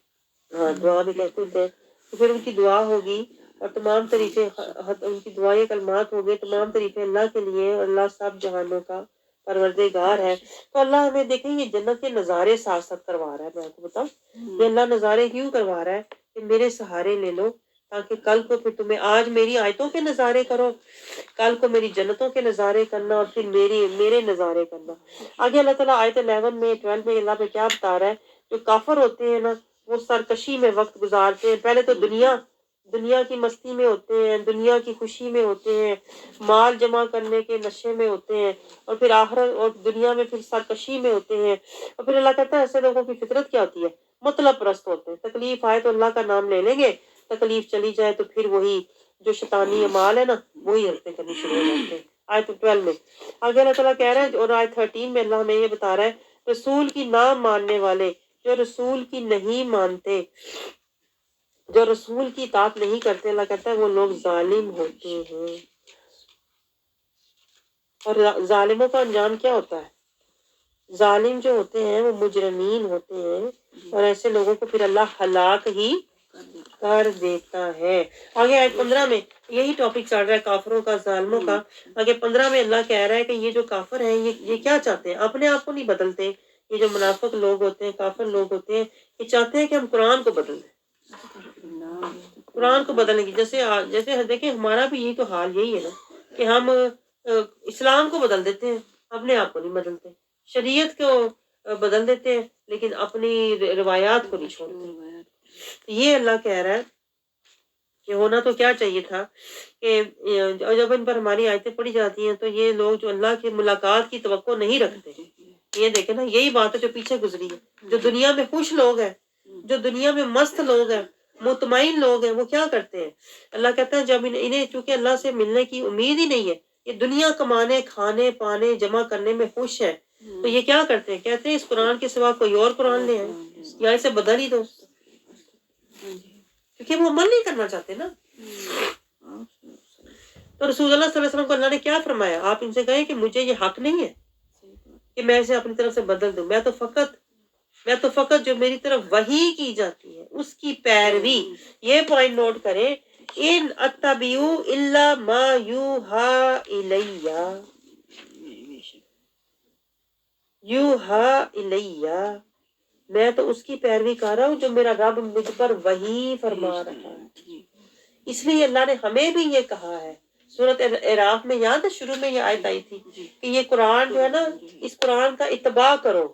ہاں دعا میں کہتے تھے. تو پھر ان کی دعا ہوگی اور تمام طریقے ان کی دعائیں کلمات ہوگے تمام طریقے اللہ کے لیے، اور اللہ سب جہانوں کا پروردگار ہے. تو اللہ ہمیں دیکھیں یہ جنت کے نظارے ساتھ ساتھ کروا رہا ہے. میں آپ کو بتاؤں یہ اللہ نظارے کیوں کروا رہا ہے کہ میرے سہارے لے لو، تاکہ کل کو پھر تمہیں آج میری آیتوں کے نظارے کرو، کل کو میری جنتوں کے نظارے کرنا، اور پھر میرے نظارے کرنا. آگے اللہ تعالیٰ آیت 11 میں 12 میں اللہ پہ کیا بتا رہا ہے. جو کافر ہوتے ہیں نا وہ سرکشی میں وقت گزارتے ہیں. پہلے تو دنیا کی مستی میں ہوتے ہیں، دنیا کی خوشی میں ہوتے ہیں، مال جمع کرنے کے نشے میں ہوتے ہیں، اور پھر آخرت اور دنیا میں پھر سرکشی میں ہوتے ہیں. اور پھر اللہ کہتا ہے ایسے لوگوں کی فطرت کیا ہوتی ہے؟ مطلب پرست ہوتے ہیں. تکلیف آئے تو اللہ کا نام لے لیں گے، تکلیف چلی جائے تو پھر وہی جو شیطانی اعمال ہے نا وہی حرکتیں کرنی شروع ہو جاتے ہیں. آیت 12 میں آگے اللہ تعالیٰ کہہ رہا ہے، اور آیت 13 میں اللہ ہمیں یہ بتا رہا ہے رسول کی نہ ماننے والے، جو رسول کی نہیں مانتے، جو رسول کی اطاعت نہیں کرتے، اللہ کہتا ہے وہ لوگ ظالم ہوتے ہیں. اور ظالموں کا انجام کیا ہوتا ہے؟ ظالم جو ہوتے ہیں وہ مجرمین ہوتے ہیں، اور ایسے لوگوں کو پھر اللہ ہلاک ہی کر دیتا ہے. آگے آیت 15 میں یہی ٹاپک چل رہا ہے کافروں کا، ظالموں کا. آگے 15 میں اللہ کہہ رہا ہے کہ یہ جو کافر ہیں یہ کیا چاہتے ہیں؟ اپنے آپ کو نہیں بدلتے. یہ جو منافق لوگ ہوتے ہیں، کافر لوگ ہوتے ہیں، یہ چاہتے ہیں کہ ہم قرآن کو بدل دیں، قرآن کو بدلنے کی. جیسے دیکھیں ہمارا بھی یہی تو حال یہی ہے نا کہ ہم اسلام کو بدل دیتے ہیں، اپنے آپ کو نہیں بدلتے. شریعت کو بدل دیتے ہیں لیکن اپنی روایات کو نہیں چھوڑتے. یہ اللہ کہہ رہا ہے کہ ہونا تو کیا چاہیے تھا کہ جب ان پر ہماری آیتیں پڑھی جاتی ہیں تو یہ لوگ جو اللہ کی ملاقات کی توقع نہیں رکھتے، یہ دیکھیں نا یہی بات ہے جو پیچھے گزری ہے. جو دنیا میں خوش لوگ ہیں، جو دنیا میں مست لوگ ہیں، مطمئن لوگ ہیں، وہ کیا کرتے ہیں؟ اللہ کہتا ہے جب انہیں چونکہ اللہ سے ملنے کی امید ہی نہیں ہے، یہ دنیا کمانے، کھانے، پانے، جمع کرنے میں خوش ہے، تو یہ کیا کرتے ہیں؟ کہتے ہیں اس قرآن کے سوا کوئی اور قرآن لے آئے یا اسے بدل ہی دو، کیونکہ وہ عمل نہیں کرنا چاہتے نا. تو رسول اللہ صلی اللہ علیہ وسلم کو اللہ نے کیا فرمایا؟ آپ ان سے کہیں کہ مجھے یہ حق نہیں ہے کہ میں اسے اپنی طرف سے بدل دوں. میں تو فقط جو میری طرف وحی کی جاتی ہے اس کی پیروی. یہ پوائنٹ نوٹ کریں، ان اتبعو الا ما یوحا الیہ، یوحا الیہ، میں تو اس کی پیروی کر رہا ہوں جو میرا رب مجھ پر وحی فرما رہا ہے. اس لیے اللہ نے ہمیں بھی یہ کہا ہے. سورۃ اعراف میں یاد ہے شروع میں یہ آیت آئی تھی کہ یہ قرآن جو ہے نا اس قرآن کا اتباع کرو.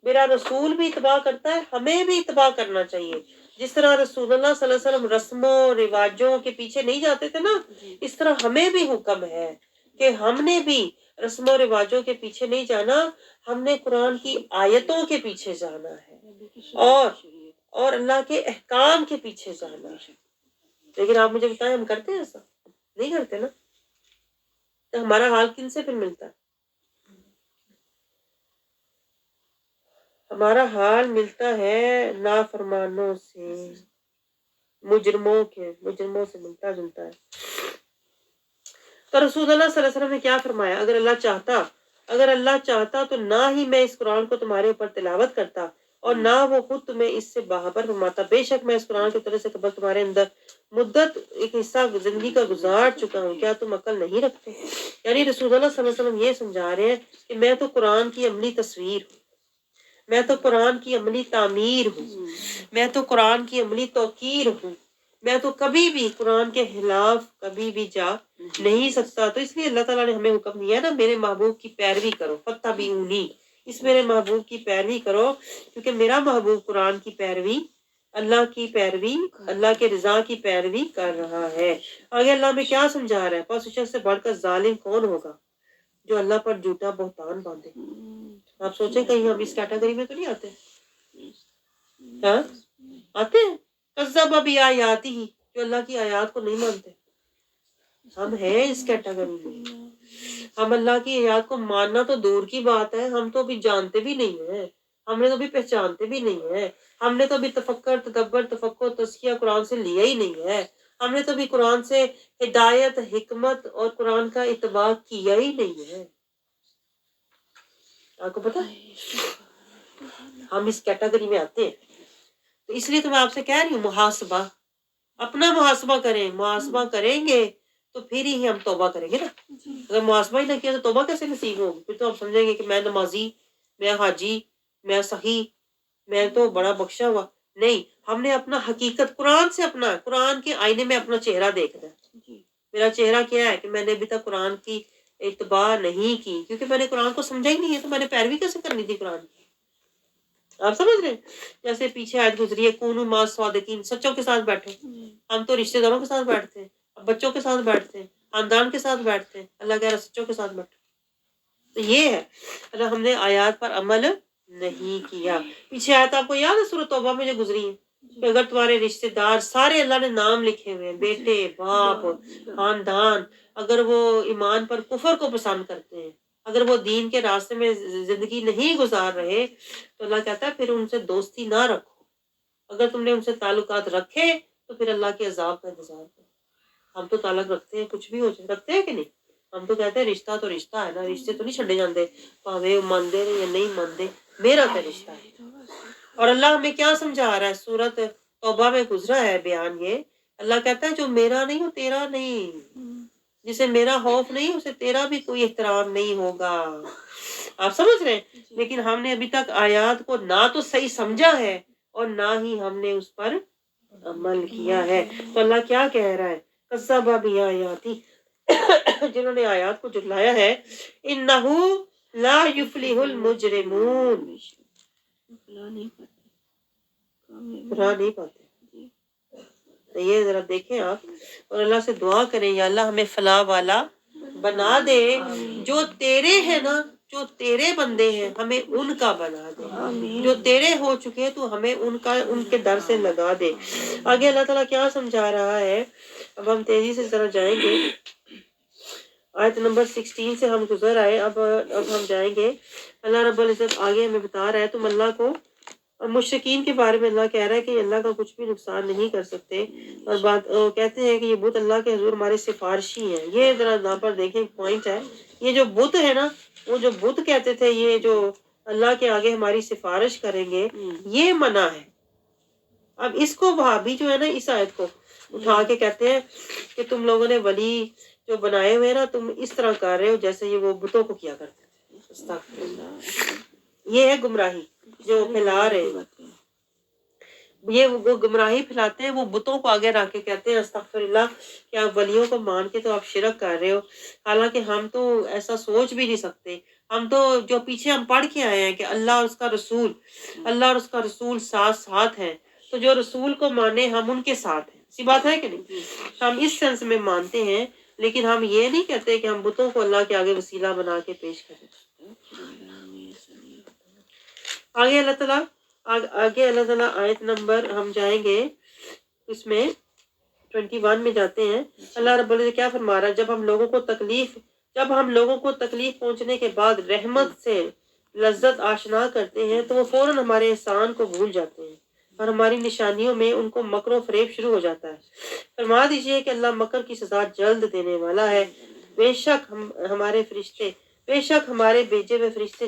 میرا رسول بھی اتباع کرتا ہے، ہمیں بھی اتباع کرنا چاہیے. جس طرح رسول اللہ صلی اللہ علیہ وسلم رسموں رواجوں کے پیچھے نہیں جاتے تھے نا، اس طرح ہمیں بھی حکم ہے کہ ہم نے بھی رسم و رواجوں کے پیچھے نہیں جانا، ہم نے قرآن کی آیتوں کے پیچھے جانا ہے اور اللہ کے احکام کے پیچھے جانا ہے. لیکن آپ مجھے بتائیں ہم کرتے ہیں ایسا؟ نہیں کرتے نا. تو ہمارا حال کن سے پھر ملتا ہے؟ ہمارا حال ملتا ہے نافرمانوں سے، مجرموں سے ملتا جلتا ہے. تو رسول اللہ صلی اللہ علیہ وسلم نے کیا فرمایا؟ اگر اللہ چاہتا تو نہ ہی میں اس قرآن کو تمہارے اوپر تلاوت کرتا اور نہ وہ خود تمہیں اس سے باخبر فرماتا. بے شک میں اس قرآن کی طرف سے قبل تمہارے اندر مدت ایک حصہ زندگی کا گزار چکا ہوں, کیا تم عقل نہیں رکھتے؟ یعنی رسول اللہ صلی اللہ علیہ وسلم یہ سمجھا رہے ہیں کہ میں تو قرآن کی عملی تصویر ہوں, میں تو قرآن کی عملی تعمیر ہوں, میں تو قرآن کی عملی توقیر ہوں, میں تو کبھی بھی قرآن کے خلاف کبھی بھی جا نہیں سکتا. تو اس لیے اللہ تعالیٰ نے ہمیں حکم دیا نا, میرے محبوب کی پیروی کرو, فاتبعونی, اس میرے محبوب کی پیروی کرو, کیونکہ میرا محبوب قرآن کی پیروی, اللہ کی پیروی, اللہ کے رضا کی پیروی کر رہا ہے. آگے اللہ میں کیا سمجھا رہا ہے؟ پس اس شخص سے بڑھ کر ظالم کون ہوگا جو اللہ پر جھوٹا بہتان باندھے. آپ سوچیں کہیں ہم اس کیٹیگری میں تو نہیں آتے؟ ہاں آتے ہیں. کذب بآیاتہ, جو اللہ کی آیات کو نہیں مانتے. ہم ہیں اس کیٹیگری میں. ہم اللہ کی آیات کو ماننا تو دور کی بات ہے, ہم تو ابھی جانتے بھی نہیں ہیں, ہم نے تو ابھی پہچانتے بھی نہیں ہیں, ہم نے تو ابھی تفکر, تدبر, تفکر, تزکیہ قرآن سے لیا ہی نہیں ہے, ہم نے تو ابھی قرآن سے ہدایت, حکمت اور قرآن کا اتباع کیا ہی نہیں ہے. آپ کو پتا ہم اس کیٹیگری میں آتے ہیں. تو اس لیے تو میں آپ سے کہہ رہی ہوں, محاسبہ, اپنا محاسبہ کریں. محاسبہ کریں گے تو پھر ہی ہم توبہ کریں گے نا. اگر محاسبہ ہی نہ کیا تو توبہ کیسے نصیب ہوگی؟ پھر تو ہم سمجھیں گے کہ میں نمازی, میں حاجی, میں سخی, میں تو بڑا بخشا ہوا. نہیں, ہم نے اپنا حقیقت قرآن سے, اپنا قرآن کے آئینے میں اپنا چہرہ دیکھنا ہے. میرا چہرہ کیا ہے کہ میں نے ابھی تک قرآن کی اتباع نہیں کی, کیونکہ میں نے قرآن کو سمجھا ہی نہیں ہے, تو میں نے پیروی کیسے کرنی تھی قرآن کی؟ آپ سمجھ رہے ہیں؟ جیسے پیچھے آیت گزری ہے, کونوا مع الصادقین, سچوں کے ساتھ بیٹھو. ہم تو رشتہ داروں کے ساتھ بیٹھتے ہیں, بچوں کے ساتھ بیٹھتے ہیں, خاندان کے ساتھ بیٹھتے ہیں. اللہ کہہ رہا ہے سچوں کے ساتھ بیٹھو. تو یہ ہے, اللہ ہم نے آیات پر عمل نہیں کیا. پیچھے آیت آپ کو یاد ہے سورۃ توبہ میں جو گزری ہے, کہ اگر تمہارے رشتہ دار سارے اللہ نے نام لکھے ہوئے ہیں, بیٹے, باپ, خاندان, اگر وہ ایمان پر کفر کو پسند کرتے ہیں, اگر وہ دین کے راستے میں زندگی نہیں گزار رہے, تو اللہ کہتا ہے پھر ان سے دوستی نہ رکھو. اگر تم نے ان سے تعلقات رکھے تو پھر اللہ کے عذاب کا انتظار کرو. ہم تو تعلق رکھتے ہیں, کچھ بھی ہو جائے, رکھتے ہیں کہ نہیں؟ ہم تو کہتے ہیں رشتہ تو رشتہ ہے نا, رشتے تو نہیں چھڈے جاندے, پاوے مانتے یا نہیں مانتے, میرا تو رشتہ ہے. اور اللہ ہمیں کیا سمجھا رہا ہے؟ سورۃ توبہ میں گزرا ہے بیان یہ. اللہ کہتا ہے جو میرا نہیں وہ تیرا نہیں, جسے میرا خوف نہیں اسے تیرا بھی کوئی احترام نہیں ہوگا. آپ سمجھ رہے ہیں؟ لیکن ہم نے ابھی تک آیات کو نہ تو صحیح سمجھا ہے اور نہ ہی ہم نے اس پر عمل کیا ہے. تو اللہ کیا کہہ رہا ہے؟ کذب بآیاتہ, جنہوں نے آیات کو جھٹلایا ہے, انہ لا یفلح المجرمون, بھلا نہیں پاتے. تو یہ ذرا دیکھیں آپ, اور اللہ سے دعا کریں, یا اللہ ہمیں فلاح والا بنا دے. جو تیرے ہیں نا, جو تیرے بندے ہیں, ہمیں ان کا بنا دے. جو تیرے ہو چکے تو ہمیں ان کے در سے لگا دے. آگے اللہ تعالیٰ کیا سمجھا رہا ہے؟ اب ہم تیزی سے ذرا جائیں گے, آیت نمبر 16 سے ہم گزر آئے, اب ہم جائیں گے. اللہ رب العزت آگے ہمیں بتا رہا ہے, تم اللہ کو, اور مشرکین کے بارے میں اللہ کہہ رہا ہے کہ اللہ کا کچھ بھی نقصان نہیں کر سکتے. اور بات کہتے ہیں کہ یہ بت اللہ کے حضور ہمارے سفارشی ہیں. یہ ذرا یہاں پر دیکھیں, پوائنٹ ہے, یہ جو بت ہے نا, وہ جو بت کہتے تھے یہ جو اللہ کے آگے ہماری سفارش کریں گے, یہ منع ہے. اب اس کو وہابی جو ہے نا, اس آیت کو اٹھا کے کہتے ہیں کہ تم لوگوں نے ولی جو بنائے ہوئے نا, تم اس طرح کر رہے ہو جیسے یہ وہ بتوں کو کیا کرتے تھے. استغفر اللہ. یہ ہے گمراہی جو پھیلا رہے ہیں, یہ وہ گمراہی پھیلاتے ہیں, وہ بتوں کو آگے رکھ کے کہتے ہیں استغفر اللہ, کہ آپ ولیوں کو مان کے تو آپ شرک کر رہے ہو. حالانکہ ہم تو ایسا سوچ بھی نہیں سکتے. ہم تو جو پیچھے ہم پڑھ کے آئے ہیں کہ اللہ اور اس کا رسول, اللہ اور اس کا رسول ساتھ ساتھ ہیں, تو جو رسول کو مانے ہم ان کے ساتھ ہیں. سی بات ہے کہ نہیں؟ ہم اس سینس میں مانتے ہیں, لیکن ہم یہ نہیں کہتے کہ ہم بتوں کو اللہ کے آگے وسیلہ بنا کے پیش کریں. آگے اللہ تعالیٰ آیت نمبر ہم جائیں گے, اس میں 21 میں جاتے ہیں. اللہ رب العزت کیا فرما رہا ہے؟ جب ہم لوگوں کو تکلیف پہنچنے کے بعد رحمت سے لذت آشنا کرتے ہیں, تو وہ فوراً ہمارے احسان کو بھول جاتے ہیں, اور ہماری نشانیوں میں ان کو مکر و فریب شروع ہو جاتا ہے. فرما دیجئے کہ اللہ مکر کی سزا جلد دینے والا ہے. بے شک ہمارے بھیجے ہوئے فرشتے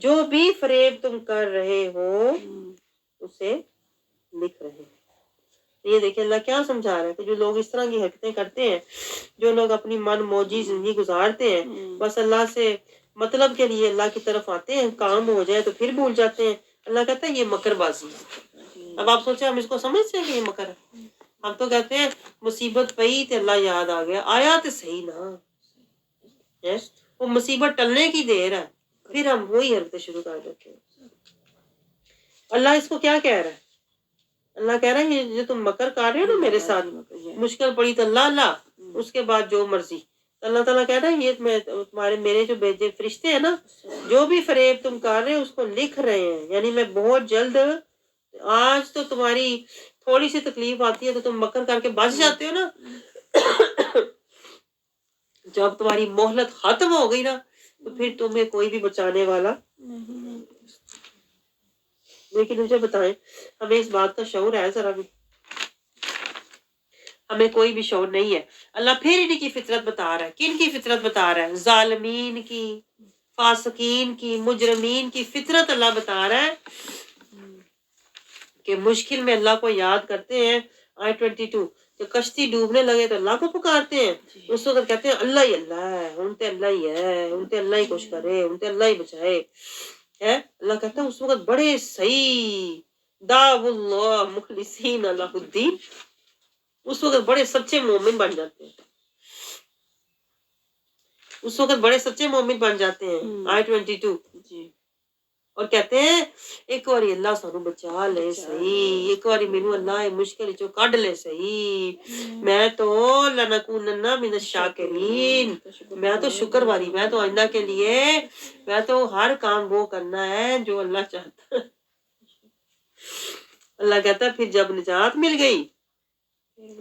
جو بھی فریب تم کر رہے ہو اسے لکھ رہے ہیں. یہ دیکھیں اللہ کیا سمجھا رہا ہے کہ جو لوگ اس طرح کی حرکتیں کرتے ہیں، جو لوگ اپنی من موجی زندگی گزارتے ہیں، بس اللہ سے مطلب کے لیے اللہ کی طرف آتے ہیں، کام ہو جائے تو پھر بھول جاتے ہیں. اللہ کہتا ہے یہ مکر بازی ہے. اب آپ سوچیں ہم اس کو سمجھتے ہیں کہ یہ مکر ہے؟ ہم تو کہتے ہیں مصیبت پئی تو اللہ یاد آ گیا، آیا تو صحیح نا. وہ مصیبت ٹلنے کی دیر ہے، پھر ہم وہی حرکتیں شروع کر دیتے ہیں. اللہ اس کو کیا کہہ رہا ہے؟ اللہ کہہ رہا ہے یہ جو تم مکر کر رہے ہو نا میرے ساتھ، مشکل پڑی تو اللہ اللہ، اس کے بعد جو مرضی. اللہ تعالیٰ کہہ رہا ہے یہ میں تمہارے میرے جو بھیجے فرشتے ہیں نا، جو بھی فریب تم کر رہے ہو اس کو لکھ رہے ہیں. یعنی میں بہت جلد، آج تو تمہاری تھوڑی سی تکلیف آتی ہے تو تم مکر کر کے بچ جاتے ہو نا، جب تمہاری مہلت ختم ہو گئی نا تو پھر تمہیں کوئی بھی بچانے والا. لیکن مجھے بتائیں ہمیں اس بات کا شعور ہے؟ ذرا بھی ہمیں کوئی بھی شعور نہیں ہے. اللہ پھر انہیں کی فطرت بتا رہا ہے. کن کی فطرت بتا رہا ہے؟ ظالمین کی، فاسقین کی، مجرمین کی فطرت اللہ بتا رہا ہے کہ مشکل میں اللہ کو یاد کرتے ہیں. آیت 22 کہ کشتی ڈوبنے لگے تو اللہ کو پکارتے ہیں. اس وقت کہتے ہیں اللہ ہی اللہ ہے، ان تے اللہ ہی ہے، ان تے اللہ ہی کچھ کرے، ان تے اللہ ہی بچائے. اللہ کہتا ہے اس وقت بڑے صحیح دعو اللہ مخلصین اللہ الدین، اس وقت بڑے سچے مومن بن جاتے ہیں. اس وقت بڑے سچے مومن بن جاتے ہیں. آیت 22 اور کہتے ہیں ایک باری اللہ سانو بچا لے صحیح، ایک باری مینوں اللہ مشکل چوں کڈ لے صحیح، میں تو لنکونن من الشاکرین، میں تو شکر باری، میں تو آئندہ کے لیے میں تو ہر کام وہ کرنا ہے جو اللہ چاہتا ہے. اللہ کہتا ہے پھر جب نجات مل گئی،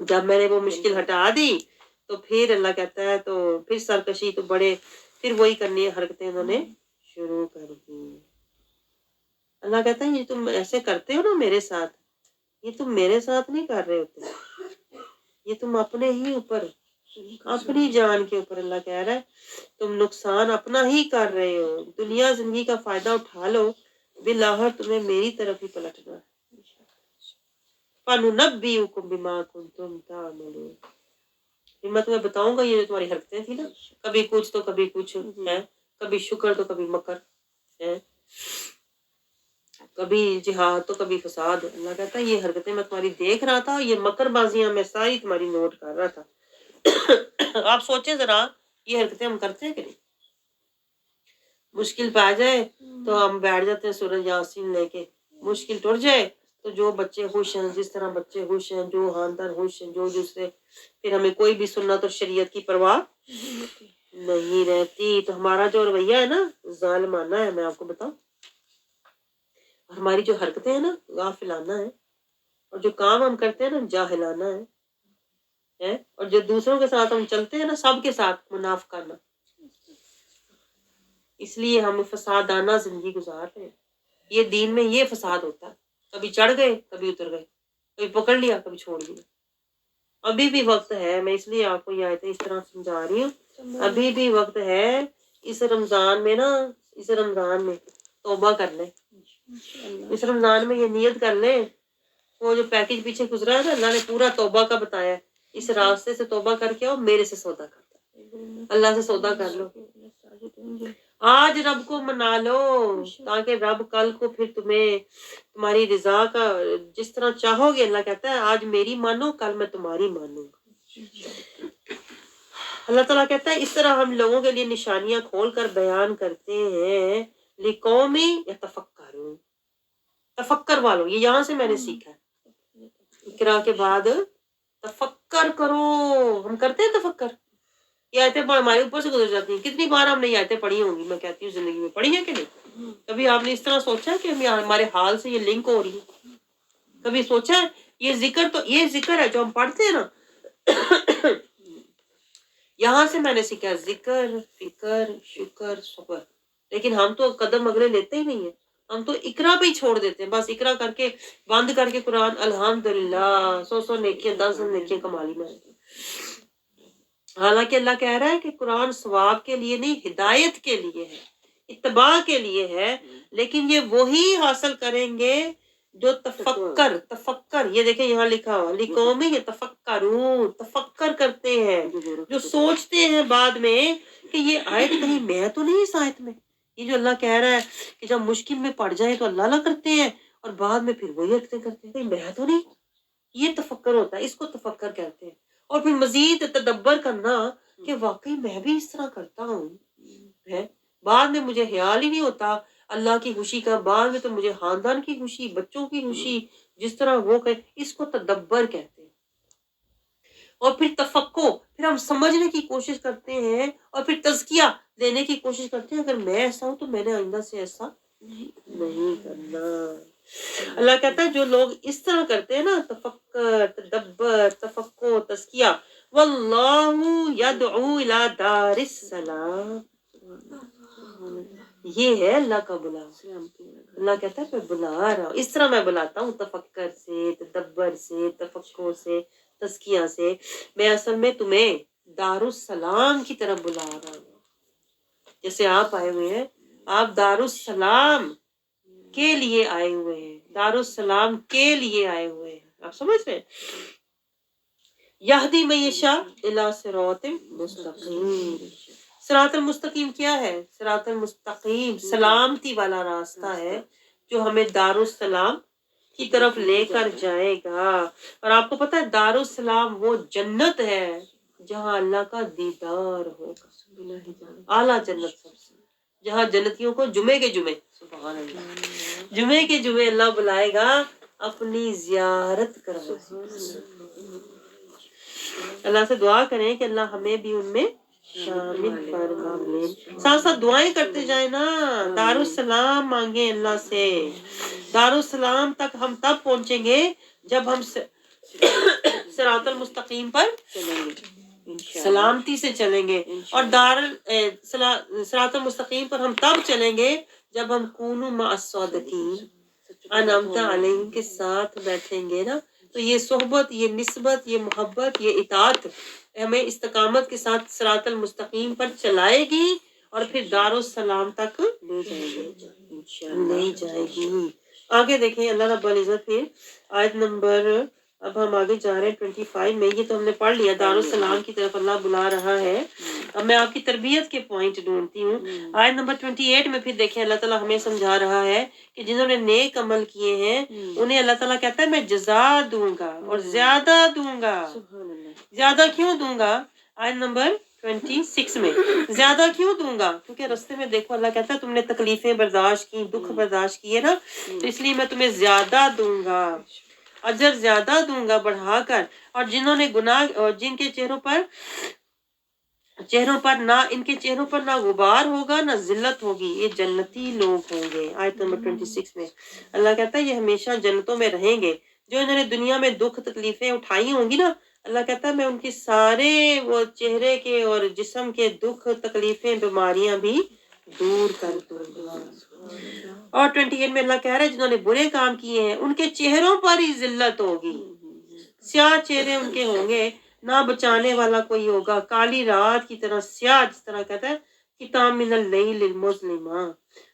جب میں نے وہ مشکل ہٹا دی تو پھر اللہ کہتا ہے تو پھر سرکشی تو بڑے، پھر وہی کرنی حرکتیں انہوں نے شروع کر دی. اللہ کہتا ہے یہ تم ایسے کرتے ہو نا میرے ساتھ، یہ تم میرے ساتھ نہیں کر رہے ہوتے، یہ تم اپنے ہی اوپر، اپنی جان کے اوپر. اللہ کہہ رہا ہے تم نقصان اپنا ہی کر رہے ہو. دنیا زندگی کا فائدہ اٹھا لو، بالآخر تمہیں میری طرف ہی پلٹنا ہے. فَنُنَبِّئُكُم بِمَا كُنتُمْ تَعْمَلُونَ. میں تمہیں بتاؤں گا یہ جو تمہاری حرکتیں تھی نا، کبھی کچھ تو کبھی کچھ ہے، کبھی شکر تو کبھی مکر ہے، کبھی جہاد تو کبھی فساد. اللہ کہتا ہے یہ حرکتیں میں تمہاری دیکھ رہا تھا، یہ مکر بازیاں میں ساری تمہاری نوٹ کر رہا تھا. آپ سوچیں ذرا یہ حرکتیں ہم کرتے ہیں کہ نہیں؟ مشکل پا جائے تو ہم بیٹھ جاتے ہیں سورہ یاسین لے کے، مشکل ٹر جائے تو جو بچے خوش ہیں، جس طرح بچے خوش ہیں، جو خاندان خوش ہیں، جو دوسرے، پھر ہمیں کوئی بھی سنت اور شریعت کی پرواہ نہیں رہتی. تو ہمارا جو رویہ ہے نا ظالمانہ ہے، میں آپ کو بتاؤں. ہماری جو حرکتیں ہیں نا غافلانہ ہے، اور جو کام ہم کرتے ہیں نا جاہلانہ ہے، اور جو دوسروں کے ساتھ ہم چلتے ہیں نا سب کے ساتھ منافقانہ. اس لیے ہم فسادانہ زندگی گزار رہے ہیں. یہ دین میں یہ فساد ہوتا ہے، کبھی چڑھ گئے کبھی اتر گئے، کبھی پکڑ لیا کبھی چھوڑ دیا. ابھی بھی وقت ہے، میں اس لیے آپ کو یہ آیتیں اس طرح سمجھا رہی ہوں، ابھی بھی وقت ہے. اس رمضان میں نا، اس رمضان میں توبہ کر لیں. اس رمضان میں یہ نیت کر لیں، وہ جو پیکج پیچھے گزرا ہے نا اللہ نے پورا توبہ کا بتایا ہے، اس راستے سے توبہ کر کے آؤ، میرے سے سودا کرتا ہے. اللہ سے سودا کر لو، آج رب کو منا لو، تاکہ رب کل کو پھر تمہیں تمہاری رضا کا جس طرح چاہو گے. اللہ کہتا ہے آج میری مانو، کل میں تمہاری مانوں گا. اللہ تعالیٰ کہتا ہے اس طرح ہم لوگوں کے لیے نشانیاں کھول کر بیان کرتے ہیں. لِقَوْمٍ يَتَفَكَّرُونَ، تفکر والو، یہ یہاں سے میں نے سیکھا ہے. اقرا کے بعد تفکر کرو. ہم کرتے ہیں تفکر؟ یہ آیتیں ہمارے اوپر سے گزر جاتی ہیں. کتنی بار ہم نے یہ آیتیں پڑھی ہوں گی، میں کہتی ہوں زندگی میں پڑھی ہیں کہ نہیں؟ کبھی آپ نے اس طرح سوچا کہ ہمارے حال سے یہ لنک ہو رہی ہے؟ کبھی سوچا ہے یہ ذکر تو یہ ذکر ہے جو ہم پڑھتے ہیں نا، یہاں سے میں نے سیکھا ذکر، فکر، شکر، صبر. لیکن ہم تو قدم اگلے لیتے ہی نہیں ہیں، ہم تو اقرا پہ ہی چھوڑ دیتے ہیں. بس اقرا کر کے بند کر کے قرآن، الحمدللہ 100 نیکیاں 10 نیکیاں کما لی میں. حالانکہ اللہ کہہ رہا ہے کہ قرآن ثواب کے لیے نہیں، ہدایت کے لیے ہے. اتباع کے لیے ہے، لیکن یہ وہی حاصل کریں گے جو تفکر یہ دیکھیں یہاں لکھا ہوا لقوم یتفکرون، تفکر کرتے ہیں، جو سوچتے ہیں بعد میں کہ یہ آیت کہیں میں تو نہیں اس آیت میں، یہ جو اللہ کہہ رہا ہے کہ جب مشکل میں پڑ جائے تو اللہ اللہ کرتے ہیں اور بعد میں پھر وہی حرکتیں کرتے ہیں، کہیں میں تو نہیں، یہ تفکر ہوتا ہے، اس کو تفکر کہتے ہیں۔ اور پھر مزید تدبر کرنا کہ واقعی میں بھی اس طرح کرتا ہوں ہے، بعد میں مجھے خیال ہی نہیں ہوتا اللہ کی خوشی کا، بعد میں تو مجھے خاندان کی خوشی، بچوں کی خوشی، جس طرح وہ کہ اس کو تدبر کہتے ہیں۔ اور پھر تفقع، پھر ہم سمجھنے کی کوشش کرتے ہیں اور پھر تزکیہ دینے کی کوشش کرتے ہیں، اگر میں ایسا ہوں تو میں نے آئندہ سے ایسا نہیں کرنا۔ اللہ کہتا ہے جو لوگ اس طرح کرتے ہیں نا، تفکر، تدبر، تفقع، تزکیہ، واللہ یدعو الی دار السلام، یہ ہے اللہ کا بلاوا۔ اللہ کہتا ہے میں بلا رہا ہوں، اس طرح میں بلاتا ہوں، تفکر سے، تدبر سے، تفقع سے، تزکیہ سے، میں اصل میں تمہیں دارالسلام کی طرف بلا رہا ہوں۔ جیسے آپ آئے ہوئے ہیں، آپ دارالسلام کے لیے آئے ہوئے ہیں، دارالسلام کے لیے آئے ہوئے ہیں، آپ سمجھ رہے ہیں؟ یہدی من یشاء الی صراط مستقیم، صراط المستقیم کیا ہے؟ صراط المستقیم سلامتی والا راستہ ہے جو ہمیں دارالسلام کی طرف لے کر جائے گا۔ اور آپ کو پتہ ہے دارالسلام وہ جنت ہے جہاں اللہ کا دیدار ہوگا، اعلیٰ جنت سب سے، جہاں جنتیوں کو جمعے کے جمعے، سبحان اللہ، جمعے کے جمعے اللہ بلائے گا اپنی زیارت کرنے۔ اللہ سے دعا کریں کہ اللہ ہمیں بھی ان میں شامل فرما لے، ساتھ ساتھ دعائیں کرتے جائیں نا، دارالسلام مانگیں اللہ سے۔ دارالسلام تک ہم تب پہنچیں گے جب ہم صراط المستقیم پر چلیں گے، سلامتی سے چلیں گے، اور صراط المستقیم پر ہم تب چلیں گے جب ہم کونوا مع الصادقین، انعمت علیہم کے ساتھ بیٹھیں گے نا، تو یہ صحبت، یہ نسبت، یہ محبت، یہ اطاعت ہمیں استقامت کے ساتھ صراط المستقیم پر چلائے گی اور پھر دارالسلام تک لے جائے گی۔ آگے دیکھیں اللہ رب العزت پھر آیت نمبر، اب ہم آگے جا رہے ہیں 25 میں، یہ تو ہم نے پڑھ لیا دارالسلام کی طرف اللہ بلا رہا ہے۔ اب میں آپ کی تربیت کے پوائنٹ ڈھونڈتی ہوں۔ آیت نمبر 28 میں پھر دیکھیں اللہ تعالیٰ ہمیں سمجھا رہا ہے کہ جنہوں نے نیک عمل کیے ہیں انہیں اللہ تعالیٰ کہتا ہے میں جزا دوں گا اور زیادہ دوں گا۔ زیادہ کیوں دوں گا؟ آیت نمبر 26 میں زیادہ کیوں دوں گا؟ کیونکہ رستے میں دیکھو اللہ کہتا ہے تم نے تکلیفیں برداشت کی، دکھ برداشت کیے نا، تو اس لیے میں تمہیں زیادہ دوں گا، اجر زیادہ دوں گا بڑھا کر۔ اور جنہوں نے گناہ، اور جن کے چہروں پر نہ، ان کے چہروں پر نہ غبار ہوگا نہ ذلت ہوگی، یہ جنتی لوگ ہوں گے۔ آیت نمبر 26 میں اللہ کہتا ہے یہ ہمیشہ جنتوں میں رہیں گے۔ جو انہوں نے دنیا میں دکھ تکلیفیں اٹھائی ہوں گی نا، اللہ کہتا ہے میں ان کی سارے وہ چہرے کے اور جسم کے دکھ تکلیفیں بیماریاں بھی دور کر دوں گا۔ اور 28 میں اللہ کہہ رہا ہے جنہوں نے برے کام کیے ہیں ان کے چہروں پر ہی ذلت ہوگی، سیاہ چہرے ان کے ہوں گے، نہ بچانے والا کوئی ہوگا، کالی رات کی طرح سیاہ، جس طرح کہتا ہے کتاب من اللیل المظلم،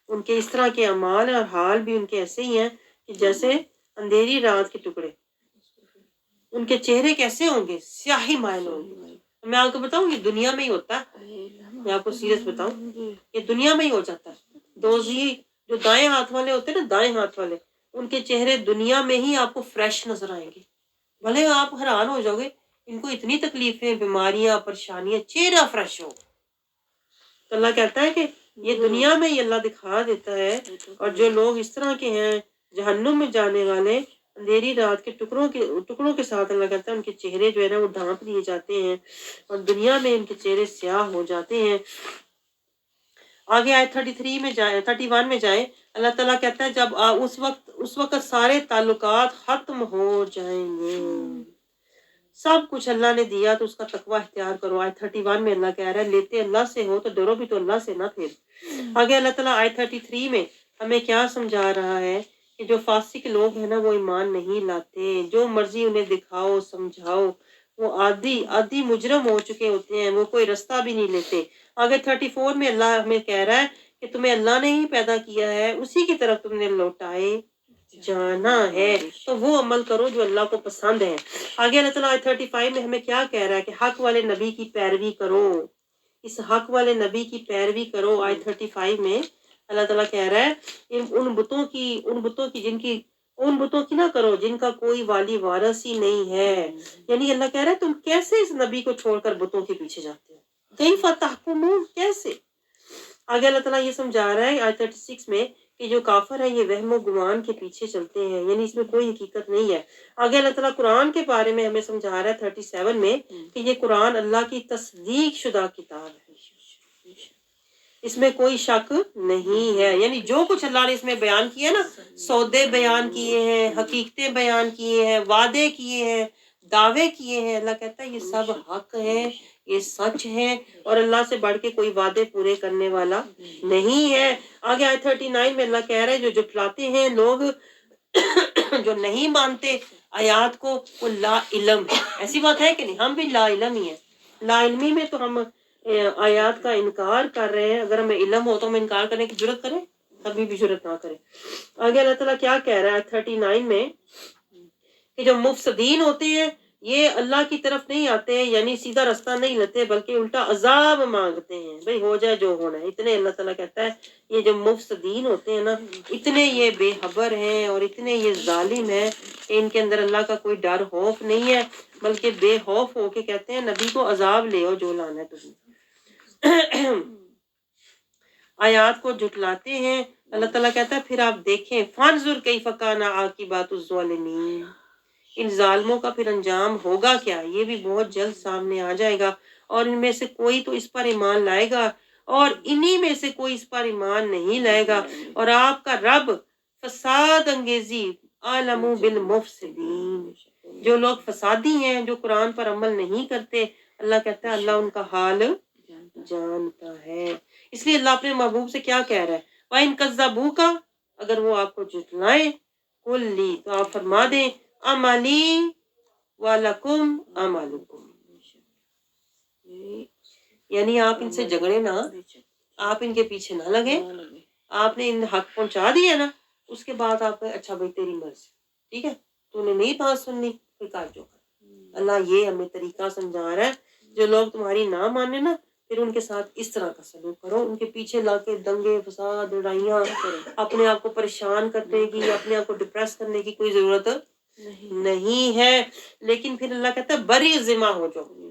ان کے اس طرح کے اعمال اور حال بھی ان کے ایسے ہی ہیں کہ جیسے اندھیری رات کے ٹکڑے، ان کے چہرے کیسے ہوں گے؟ سیاہی مائل ہوں گے۔ میں آپ کو بتاؤں یہ دنیا میں ہی ہوتا ہے، میں آپ کو سیریس بتاؤں یہ دنیا میں ہی ہو جاتا ہے۔ دوزی جو دائیں ہاتھ والے ہوتے ہیں نا، دائیں ہاتھ والے، ان کے چہرے دنیا میں ہی آپ کو فریش نظر آئیں گے، بھلے آپ حیران ہو جاؤ گے ان کو اتنی تکلیفیں، بیماریاں، پریشانیاں، چہرہ فریش ہو۔ تو اللہ کہتا ہے کہ یہ دنیا میں ہی اللہ دکھا دیتا ہے، اور جو لوگ اس طرح کے ہیں جہنم میں جانے والے، اندھیری رات کے ٹکڑوں کے ساتھ اللہ کہتا ہے ان کے چہرے جو ہے نا وہ ڈھانپ لیے جاتے ہیں اور دنیا میں ان کے چہرے سیاہ ہو جاتے ہیں۔ آگے آئے 31 میں جائیں، اللہ تعالیٰ کہتا ہے جب اس وقت سارے تعلقات ختم ہو جائیں گے، سب کچھ اللہ نے دیا تو اس کا تقوی اختیار کرو۔ آیت 31 میں اللہ کہہ رہا ہے لیتے اللہ سے ہو تو ڈرو بھی تو اللہ سے نہ پھر۔ آگے اللہ تعالیٰ آیت 33 میں ہمیں کیا سمجھا رہا ہے کہ جو فاسق لوگ ہیں نا وہ ایمان نہیں لاتے، جو مرضی انہیں دکھاؤ سمجھاؤ، وہ عادی مجرم ہو چکے ہوتے ہیں، وہ کوئی رستہ بھی نہیں لیتے۔ آگے 34 میں اللہ ہمیں کہہ رہا ہے کہ تمہیں اللہ نے ہی پیدا کیا ہے، اسی کی طرف تم نے لوٹائے جانا ہے، تو وہ عمل کرو جو اللہ کو پسند ہے۔ آگے اللہ تعالیٰ 35 میں ہمیں کیا کہہ رہا ہے کہ حق والے نبی کی پیروی کرو، اس حق والے نبی کی پیروی کرو۔ 35 میں اللہ تعالیٰ کہہ رہا ہے ان بتوں کی ان بتوں کی نہ کرو جن کا کوئی والی وارث ہی نہیں ہے۔ یعنی اللہ کہہ رہا ہے تم کیسے اس نبی کو چھوڑ کر بتوں کے پیچھے جاتے ہو، کیف تحکمون، کیسے؟ آگے اللہ تعالیٰ یہ سمجھا رہا ہے 36 میں کہ جو کافر ہے یہ وہم و گمان کے پیچھے چلتے ہیں، یعنی اس میں کوئی حقیقت نہیں ہے۔ آگے اللہ تعالیٰ قرآن کے بارے میں ہمیں سمجھا رہا ہے 37 میں کہ یہ قرآن اللہ کی تصدیق شدہ کتاب ہے، اس میں کوئی شک نہیں ہے۔ یعنی جو کچھ اللہ نے اس میں بیان کیا نا، سودے بیان کیے ہیں، حقیقتیں بیان کیے ہیں، وعدے کیے ہیں، دعوے کیے ہیں، اللہ کہتا ہے یہ سب حق ہے، یہ سچ ہے، اور اللہ سے بڑھ کے کوئی وعدے پورے کرنے والا نہیں ہے۔ آگے آیت 39 میں اللہ کہہ رہا ہے جو جھٹلاتے ہیں لوگ جو نہیں مانتے آیات کو، وہ لا علم ہے۔ ایسی بات ہے کہ نہیں؟ ہم بھی لا علم ہی ہیں، لا علمی میں تو ہم آیات کا انکار کر رہے ہیں۔ اگر ہمیں علم ہو تو ہم انکار کرنے کی جرت کریں؟ کبھی بھی جرت نہ کریں۔ آگے اللہ تعالیٰ کیا کہہ رہا ہے 39 میں کہ جو مفسدین ہوتے ہیں یہ اللہ کی طرف نہیں آتے، یعنی سیدھا رستہ نہیں لیتے، بلکہ الٹا عذاب مانگتے ہیں، بھئی ہو جائے جو ہونا ہے۔ اتنے اللہ تعالیٰ کہتا ہے یہ جو مفسدین ہوتے ہیں نا، اتنے یہ بے خبر ہیں اور اتنے یہ ظالم ہیں کہ ان کے اندر اللہ کا کوئی ڈر خوف نہیں ہے، بلکہ بے خوف ہو کے کہتے ہیں نبی کو عذاب لے آؤ جو لانا ہے تمہیں۔ آیات کو جھٹلاتے ہیں۔ اللہ تعالیٰ کہتا ہے پھر آپ دیکھیں فانظر کیف کان عاقبۃ الظالمین، ان ظالموں کا پھر انجام ہوگا کیا، یہ بھی بہت جلد سامنے آ جائے گا، اور ان میں سے کوئی تو اس پر ایمان لائے گا اور انہی میں سے کوئی اس پر ایمان نہیں لائے گا، اور آپ کا رب فساد انگیزی عالم بالمفسدین، جو لوگ فسادی ہیں، جو قرآن پر عمل نہیں کرتے، اللہ کہتا ہے اللہ ان کا حال جانتا ہے۔ اس لیے اللہ اپنے محبوب سے کیا کہہ رہا ہے، وَإِن كَذَّبُوكَ، اگر وہ آپ کو جھٹلائیں، قُل لِّي، تو آپ فرما دیں عملی وَلَكُمْ عَمَلُكُمْ، یعنی آپ ان سے جھگڑے نہ، آپ ان کے پیچھے نہ لگیں، آپ نے ان حق پہنچا دیا نا، اس کے بعد آپ کو اچھا بھائی تیری مرضی، ٹھیک ہے، تو نے نہیں بات سننی کوئی کار جو کر۔ اللہ یہ ہمیں طریقہ سمجھا رہا ہے، جو لوگ تمہاری نہ مانے نا، پھر ان کے ساتھ اس طرح کا سلوک کرو، ان کے پیچھے لا کے دنگے فساد لڑائیاں، اپنے آپ کو پریشان کرنے کی، اپنے آپ کو ڈپریس کرنے کی کوئی ضرورت نہیں ہے۔ لیکن پھر اللہ کہتا ہے بری ذمہ ہو جاؤ،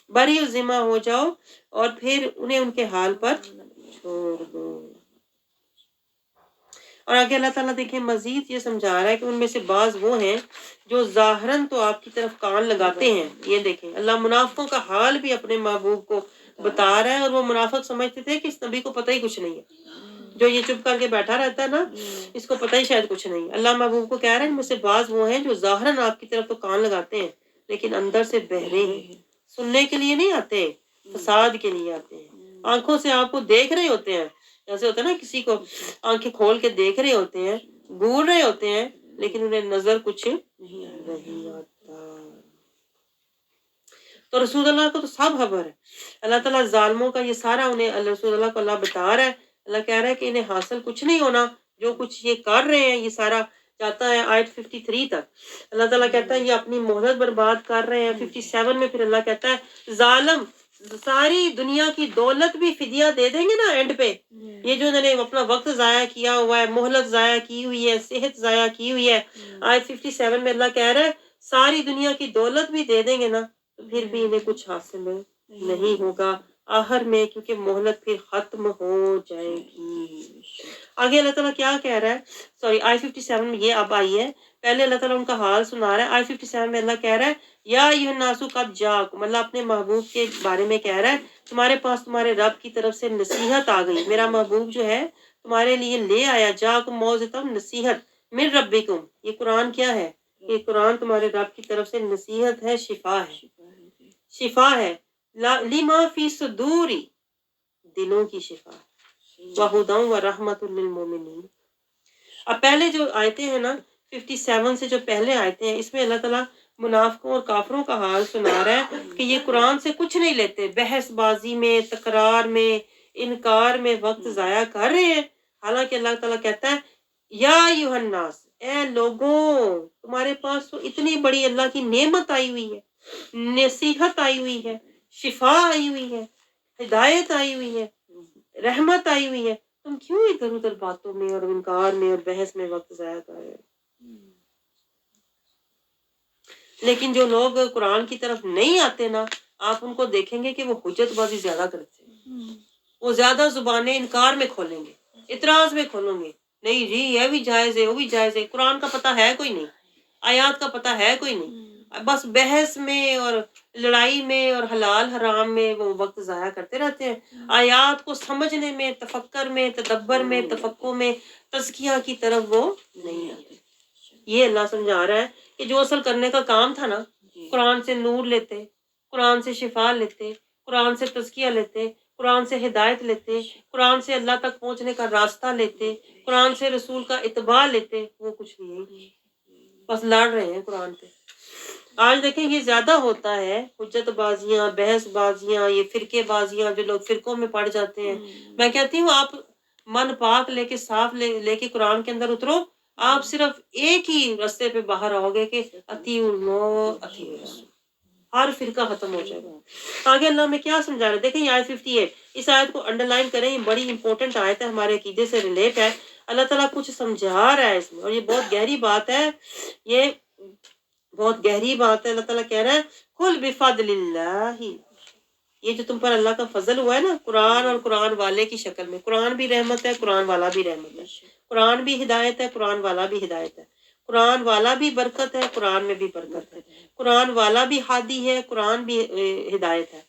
بری ذمہ ہو جاؤ، اور پھر انہیں ان کے حال پر چھوڑ دو۔ اور آگے اللہ تعالیٰ دیکھیں مزید یہ سمجھا رہا ہے کہ ان میں سے بعض وہ ہیں جو ظاہراً تو آپ کی طرف کان لگاتے ہیں۔ یہ دیکھیں اللہ منافقوں کا حال بھی اپنے محبوب کو بتا رہا ہے، اور وہ منافق سمجھتے تھے کہ اس نبی کو پتہ ہی کچھ نہیں ہے، جو یہ چپ کر کے بیٹھا رہتا ہے نا، اس کو پتہ ہی شاید کچھ نہیں۔ اللہ محبوب کو کہہ رہا ہے ان میں سے بعض وہ ہیں جو ظاہراً آپ کی طرف تو کان لگاتے ہیں، لیکن اندر سے بہرے ہیں، سننے کے لیے نہیں آتے، فساد کے لیے آتے ہیں۔ آنکھوں سے آپ کو دیکھ رہے ہوتے ہیں، جیسے ہوتا ہے نا کسی کو آنکھیں کھول کے دیکھ رہے ہوتے ہیں، گور رہے ہوتے ہیں، لیکن انہیں نظر کچھ نہیں آتا۔ تو رسول اللہ کو تو سب خبر ہے، اللہ تعالیٰ ظالموں کا یہ سارا انہیں رسول اللہ کو اللہ بتا رہا ہے۔ اللہ کہہ رہا ہے کہ انہیں حاصل کچھ نہیں ہونا، جو کچھ یہ کر رہے ہیں یہ سارا جاتا ہے آیت 53 تک۔ اللہ تعالیٰ کہتا ہے یہ اپنی مہلت برباد کر رہے ہیں۔ 57 میں پھر اللہ کہتا ہے ظالم ساری دنیا کی دولت بھی فدیہ دے دیں گے نا اینڈ پہ، یہ جو انہوں نے اپنا وقت ضائع کیا ہوا ہے، مہلت ضائع کی ہوئی ہے، صحت ضائع کی ہوئی ہے، آیت 57 میں اللہ کہہ رہا ہے ساری دنیا کی دولت بھی دے دیں گے نا، تو پھر بھی انہیں کچھ حاصل نہیں ہوگا آخر میں، کیونکہ مہلت پھر ختم ہو جائے گی۔ آگے اللہ تعالیٰ کیا کہہ رہا ہے، سوری آیت 57 میں یہ اب آئی ہے، پہلے اللہ تعالیٰ ان کا حال سنا رہا ہے۔ آیت 57 میں اللہ کہہ رہا ہے یا ایھا الناس قد جاءکم، اللہ اپنے محبوب کے بارے میں کہہ رہا ہے تمہارے پاس تمہارے رب کی طرف سے نصیحت آ گئی، میرا محبوب جو ہے تمہارے لیے لے آیا، جاءکم موعظۃ، نصیحت، من ربکم، یہ قرآن کیا ہے، یہ قرآن تمہارے رب کی طرف سے نصیحت ہے، شفا ہے، شفا ہے، لما فی صدور، دلوں کی شفا، وہدی ورحمۃ للمؤمنین۔ اب پہلے جو آیتیں ہیں نا 57 سے جو پہلے آیتیں ہیں، اس میں اللہ تعالیٰ منافقوں اور کافروں کا حال سنا رہا ہے کہ یہ قرآن سے کچھ نہیں لیتے، بحث بازی میں، تکرار میں، انکار میں وقت ضائع کر رہے ہیں، حالانکہ اللہ تعالیٰ کہتا ہے یا ایھا الناس، اے لوگوں، تمہارے پاس تو اتنی بڑی اللہ کی نعمت آئی ہوئی ہے، نصیحت آئی ہوئی ہے، شفا آئی ہوئی ہے، ہدایت آئی ہوئی ہے، رحمت آئی ہوئی ہے، تم کیوں ادھر ادھر باتوں میں اور انکار میں اور بحث میں وقت ضائع کر رہے ہو؟ لیکن جو لوگ قرآن کی طرف نہیں آتے نا، آپ ان کو دیکھیں گے کہ وہ حجت بازی زیادہ کرتے ہیں، وہ زیادہ زبانیں انکار میں کھولیں گے، اعتراض میں کھولیں گے، نہیں جی یہ بھی جائز ہے وہ بھی جائز ہے، قرآن کا پتہ ہے کوئی نہیں، آیات کا پتہ ہے کوئی نہیں، بس بحث میں اور لڑائی میں اور حلال حرام میں وہ وقت ضائع کرتے رہتے ہیں، آیات کو سمجھنے میں، تفکر میں، تدبر میں، تفقہ میں، تزکیہ کی طرف وہ نہیں آتے۔ یہ اللہ سمجھا رہا ہے کہ جو اصل کرنے کا کام تھا نا، قرآن سے نور لیتے، قرآن سے شفا لیتے، قرآن سے تزکیہ لیتے، قرآن سے ہدایت لیتے، قرآن سے اللہ تک پہنچنے کا راستہ لیتے، قرآن سے رسول کا اتباع لیتے، وہ کچھ بھی نہیں، بس لڑ رہے ہیں قرآن پہ۔ آج دیکھیں یہ زیادہ ہوتا ہے، حجت بازیاں، بحث بازیاں، یہ فرقے بازیاں، جو لوگ فرقوں میں پڑ جاتے ہیں۔ میں کہتی ہوں آپ من پاک لے کے، صاف لے کے قرآن کے اندر اترو، آپ صرف ایک ہی رستے پہ باہر آؤ گے کہ اطیعوا اللہ اطیعوا الرسول، ہر فرقہ ختم ہو جائے گا۔ آگے اللہ میں کیا سمجھا رہے ہیں، دیکھیں یہ آیت 58، اس آیت کو انڈر لائن کریں، یہ بڑی امپورٹنٹ آیت ہے، ہمارے عقیدے سے ریلیٹ ہے، اللہ تعالیٰ کچھ سمجھا رہا ہے اس میں، اور یہ بہت گہری بات ہے، یہ بہت گہری بات ہے۔ اللہ تعالیٰ کہہ رہا ہے قل بفضل اللہ، یہ جو تم پر اللہ کا فضل ہوا ہے نا، قرآن اور قرآن والے کی شکل میں، قرآن بھی رحمت ہے، قرآن والا بھی رحمت ہے، قرآن بھی ہدایت ہے، قرآن والا بھی ہدایت ہے، قرآن والا بھی برکت ہے، قرآن میں بھی برکت ہے، قرآن والا بھی ہادی ہے، قرآن بھی ہدایت ہے،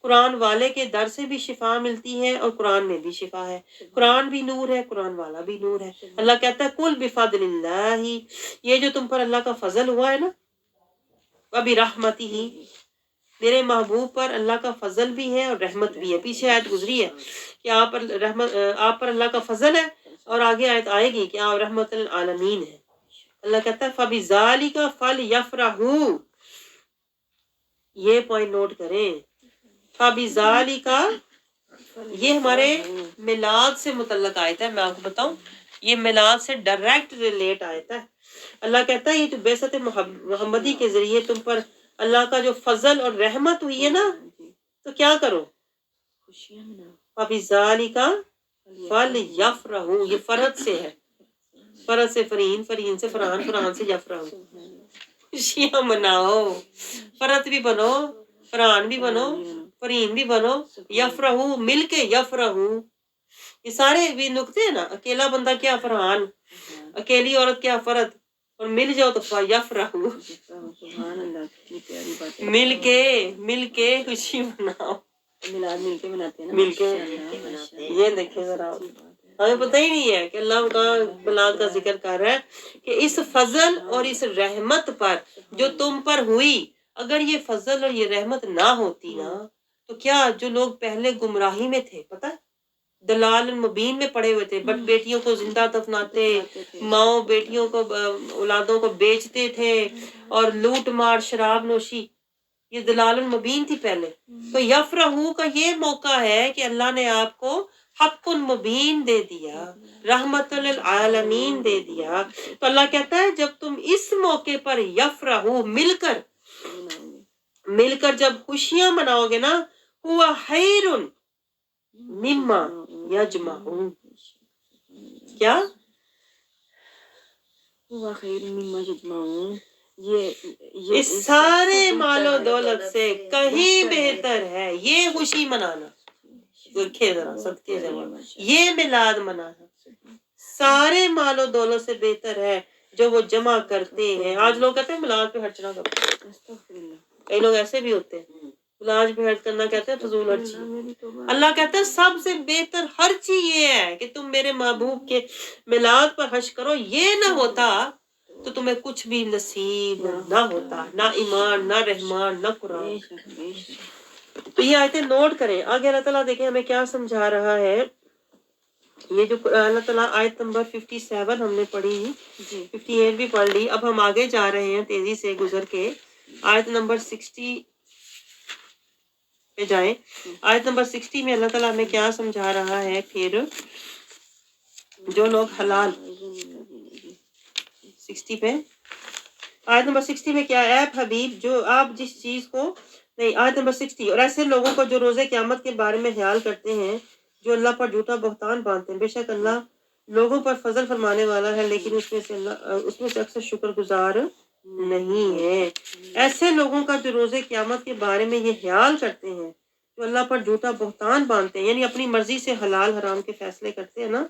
قرآن والے کے در سے بھی شفا ملتی ہے اور قرآن میں بھی شفا ہے، قرآن بھی نور ہے، قرآن والا بھی نور ہے۔ اللہ کہتا ہے قل بفضل اللہ، یہ جو تم پر اللہ کا فضل ہوا ہے نا، وبرحمتہ، میرے محبوب پر اللہ کا فضل بھی ہے اور رحمت بھی ہے۔ پیچھے آیت گزری ہے کہ آپ پر رحمت، آپ پر اللہ کا فضل ہے، اور آگے آیت آئے گی کہ آپ رحمت للعالمین ہے۔ اللہ کہتا ہے فَبِذَالِکَ فَلْيَفْرَحُوا، یہ پوائنٹ نوٹ کریں، فَبِذَالِکَ، یہ ہمارے میلاد سے متعلق آیت ہے، میں آپ کو بتاؤں یہ میلاد سے ڈائریکٹ ریلیٹ آیت ہے۔ اللہ کہتا ہے یہ جو بعثت محمدی کے ذریعے تم پر اللہ کا جو فضل اور رحمت ہوئی ہے نا، تو کیا کرو، فَبِذَالِکَ فَلْيَفْرَحُوا، یہ فرد سے ہے، فرد سے فرین، فرین سے فرحان، فرحان سے یفرحوا، خوشیاں مناؤ، فرد بھی بنو، فرحان بھی بنو، فرین بھی بنو، یفرحوا، مل کے یفرحوا، یہ سارے بھی نقطے ہیں نا، اکیلا بندہ کیا فرحان، اکیلی عورت کیا فرد، اور مل جاؤ تو یفرحوا، مل کے خوشی مناؤ، میلاد مل کے مناتے ہیں نا، مل کے، یہ دیکھیں ذرا، ہمیں پتہ ہی نہیں ہے کہ اللہ کا میلاد کا ذکر کر رہا ہے کہ اس فضل اور اس رحمت پر جو تم پر ہوئی، اگر یہ فضل اور یہ رحمت نہ ہوتی نا، تو کیا جو لوگ پہلے گمراہی میں تھے، پتہ ہے دلال مبین میں پڑے ہوئے تھے، بٹ بیٹیوں کو زندہ دفناتے، ماؤں بیٹیوں کو، اولادوں کو بیچتے تھے، اور لوٹ مار، شراب نوشی، یہ دلال مبین تھی پہلے، تو یفرحوا کا یہ موقع ہے کہ اللہ نے آپ کو حق مبین دے دیا، رحمت للعالمین دے دیا، تو اللہ کہتا ہے جب تم اس موقع پر یفرحوا، مل کر جب خوشیاں مناؤ گے نا، ہوا خیر مما یجمعون، کیا ہوا خیر مما یجمعون، اس سارے مال و دولت سے کہیں بہتر ہے یہ خوشی منانا، دیکھیں ذرا صدقے جواب، یہ میلاد منانا سارے مال و دولت سے بہتر ہے جو وہ جمع کرتے ہیں۔ آج لوگ کہتے ہیں میلاد پہ خرچ نہ کرو، کئی لوگ ایسے بھی ہوتے ہیں، میلاد پہ خرچ کرنا کہتے ہیں فضول خرچی۔ اللہ کہتا ہے سب سے بہتر خرچ یہ ہے کہ تم میرے محبوب کے میلاد پر خرچ کرو، یہ نہ ہوتا تو تمہیں کچھ بھی نصیب نہ ہوتا، نہ ایمان، نہ رحمان، نہ قرآن۔ تو یہ آیتیں نوٹ کریں۔ آگے اللہ تعالیٰ دیکھیں ہمیں کیا سمجھا رہا ہے، یہ جو اللہ تعالیٰ آیت نمبر 57 ہم نے پڑھی، 58 بھی پڑھ لی، اب ہم آگے جا رہے ہیں تیزی سے گزر کے، آیت نمبر 60 پہ جائیں. آیت نمبر 60 میں اللہ تعالیٰ ہمیں کیا سمجھا رہا ہے؟ پھر جو لوگ حلال 60 پہ آیت نمبر 60 میں کیا ہے؟ اے حبیب جو آپ جس چیز کو نہیں، آیت نمبر 60. اور ایسے لوگوں کو جو روزے قیامت کے بارے میں خیال کرتے ہیں، جو اللہ پر جھوٹا بہتان باندھتے ہیں، بے شک اللہ لوگوں پر فضل فرمانے والا ہے، لیکن اس میں سے اکثر شکر گزار نہیں ہے. ایسے لوگوں کا جو روزے قیامت کے بارے میں یہ خیال کرتے ہیں، جو اللہ پر جھوٹا بہتان باندھتے ہیں، یعنی اپنی مرضی سے حلال حرام کے فیصلے کرتے ہیں نا،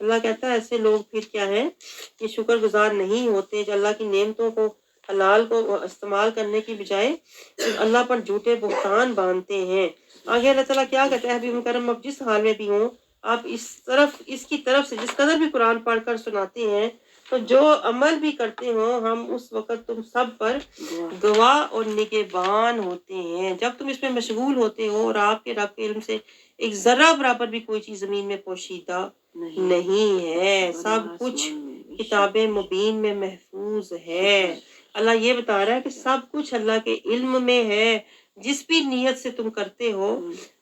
اللہ کہتا ہے ایسے لوگ پھر کیا ہے؟ یہ شکر گزار نہیں ہوتے، جو اللہ کی نعمتوں کو حلال کو استعمال کرنے کی بجائے اللہ پر جھوٹے بہتان باندھتے ہیں. آگے اللہ تعالیٰ کیا کہتا ہے؟ حبیب مکرم اب جس حال میں بھی ہوں، آپ اس کی طرف سے جس قدر بھی قرآن پڑھ کر سناتے ہیں، تو جو عمل بھی کرتے ہوں ہم اس وقت تم سب پر گواہ اور نگہبان ہوتے ہیں. جب تم اس میں مشغول ہوتے ہو اور آپ کے رب کے علم سے ایک ذرہ برابر بھی کوئی چیز زمین میں پوشیدہ نہیں ہے، سب کچھ کتاب مبین میں محفوظ ہے. اللہ یہ بتا رہا ہے کہ سب کچھ اللہ کے علم میں ہے. جس بھی نیت سے تم کرتے ہو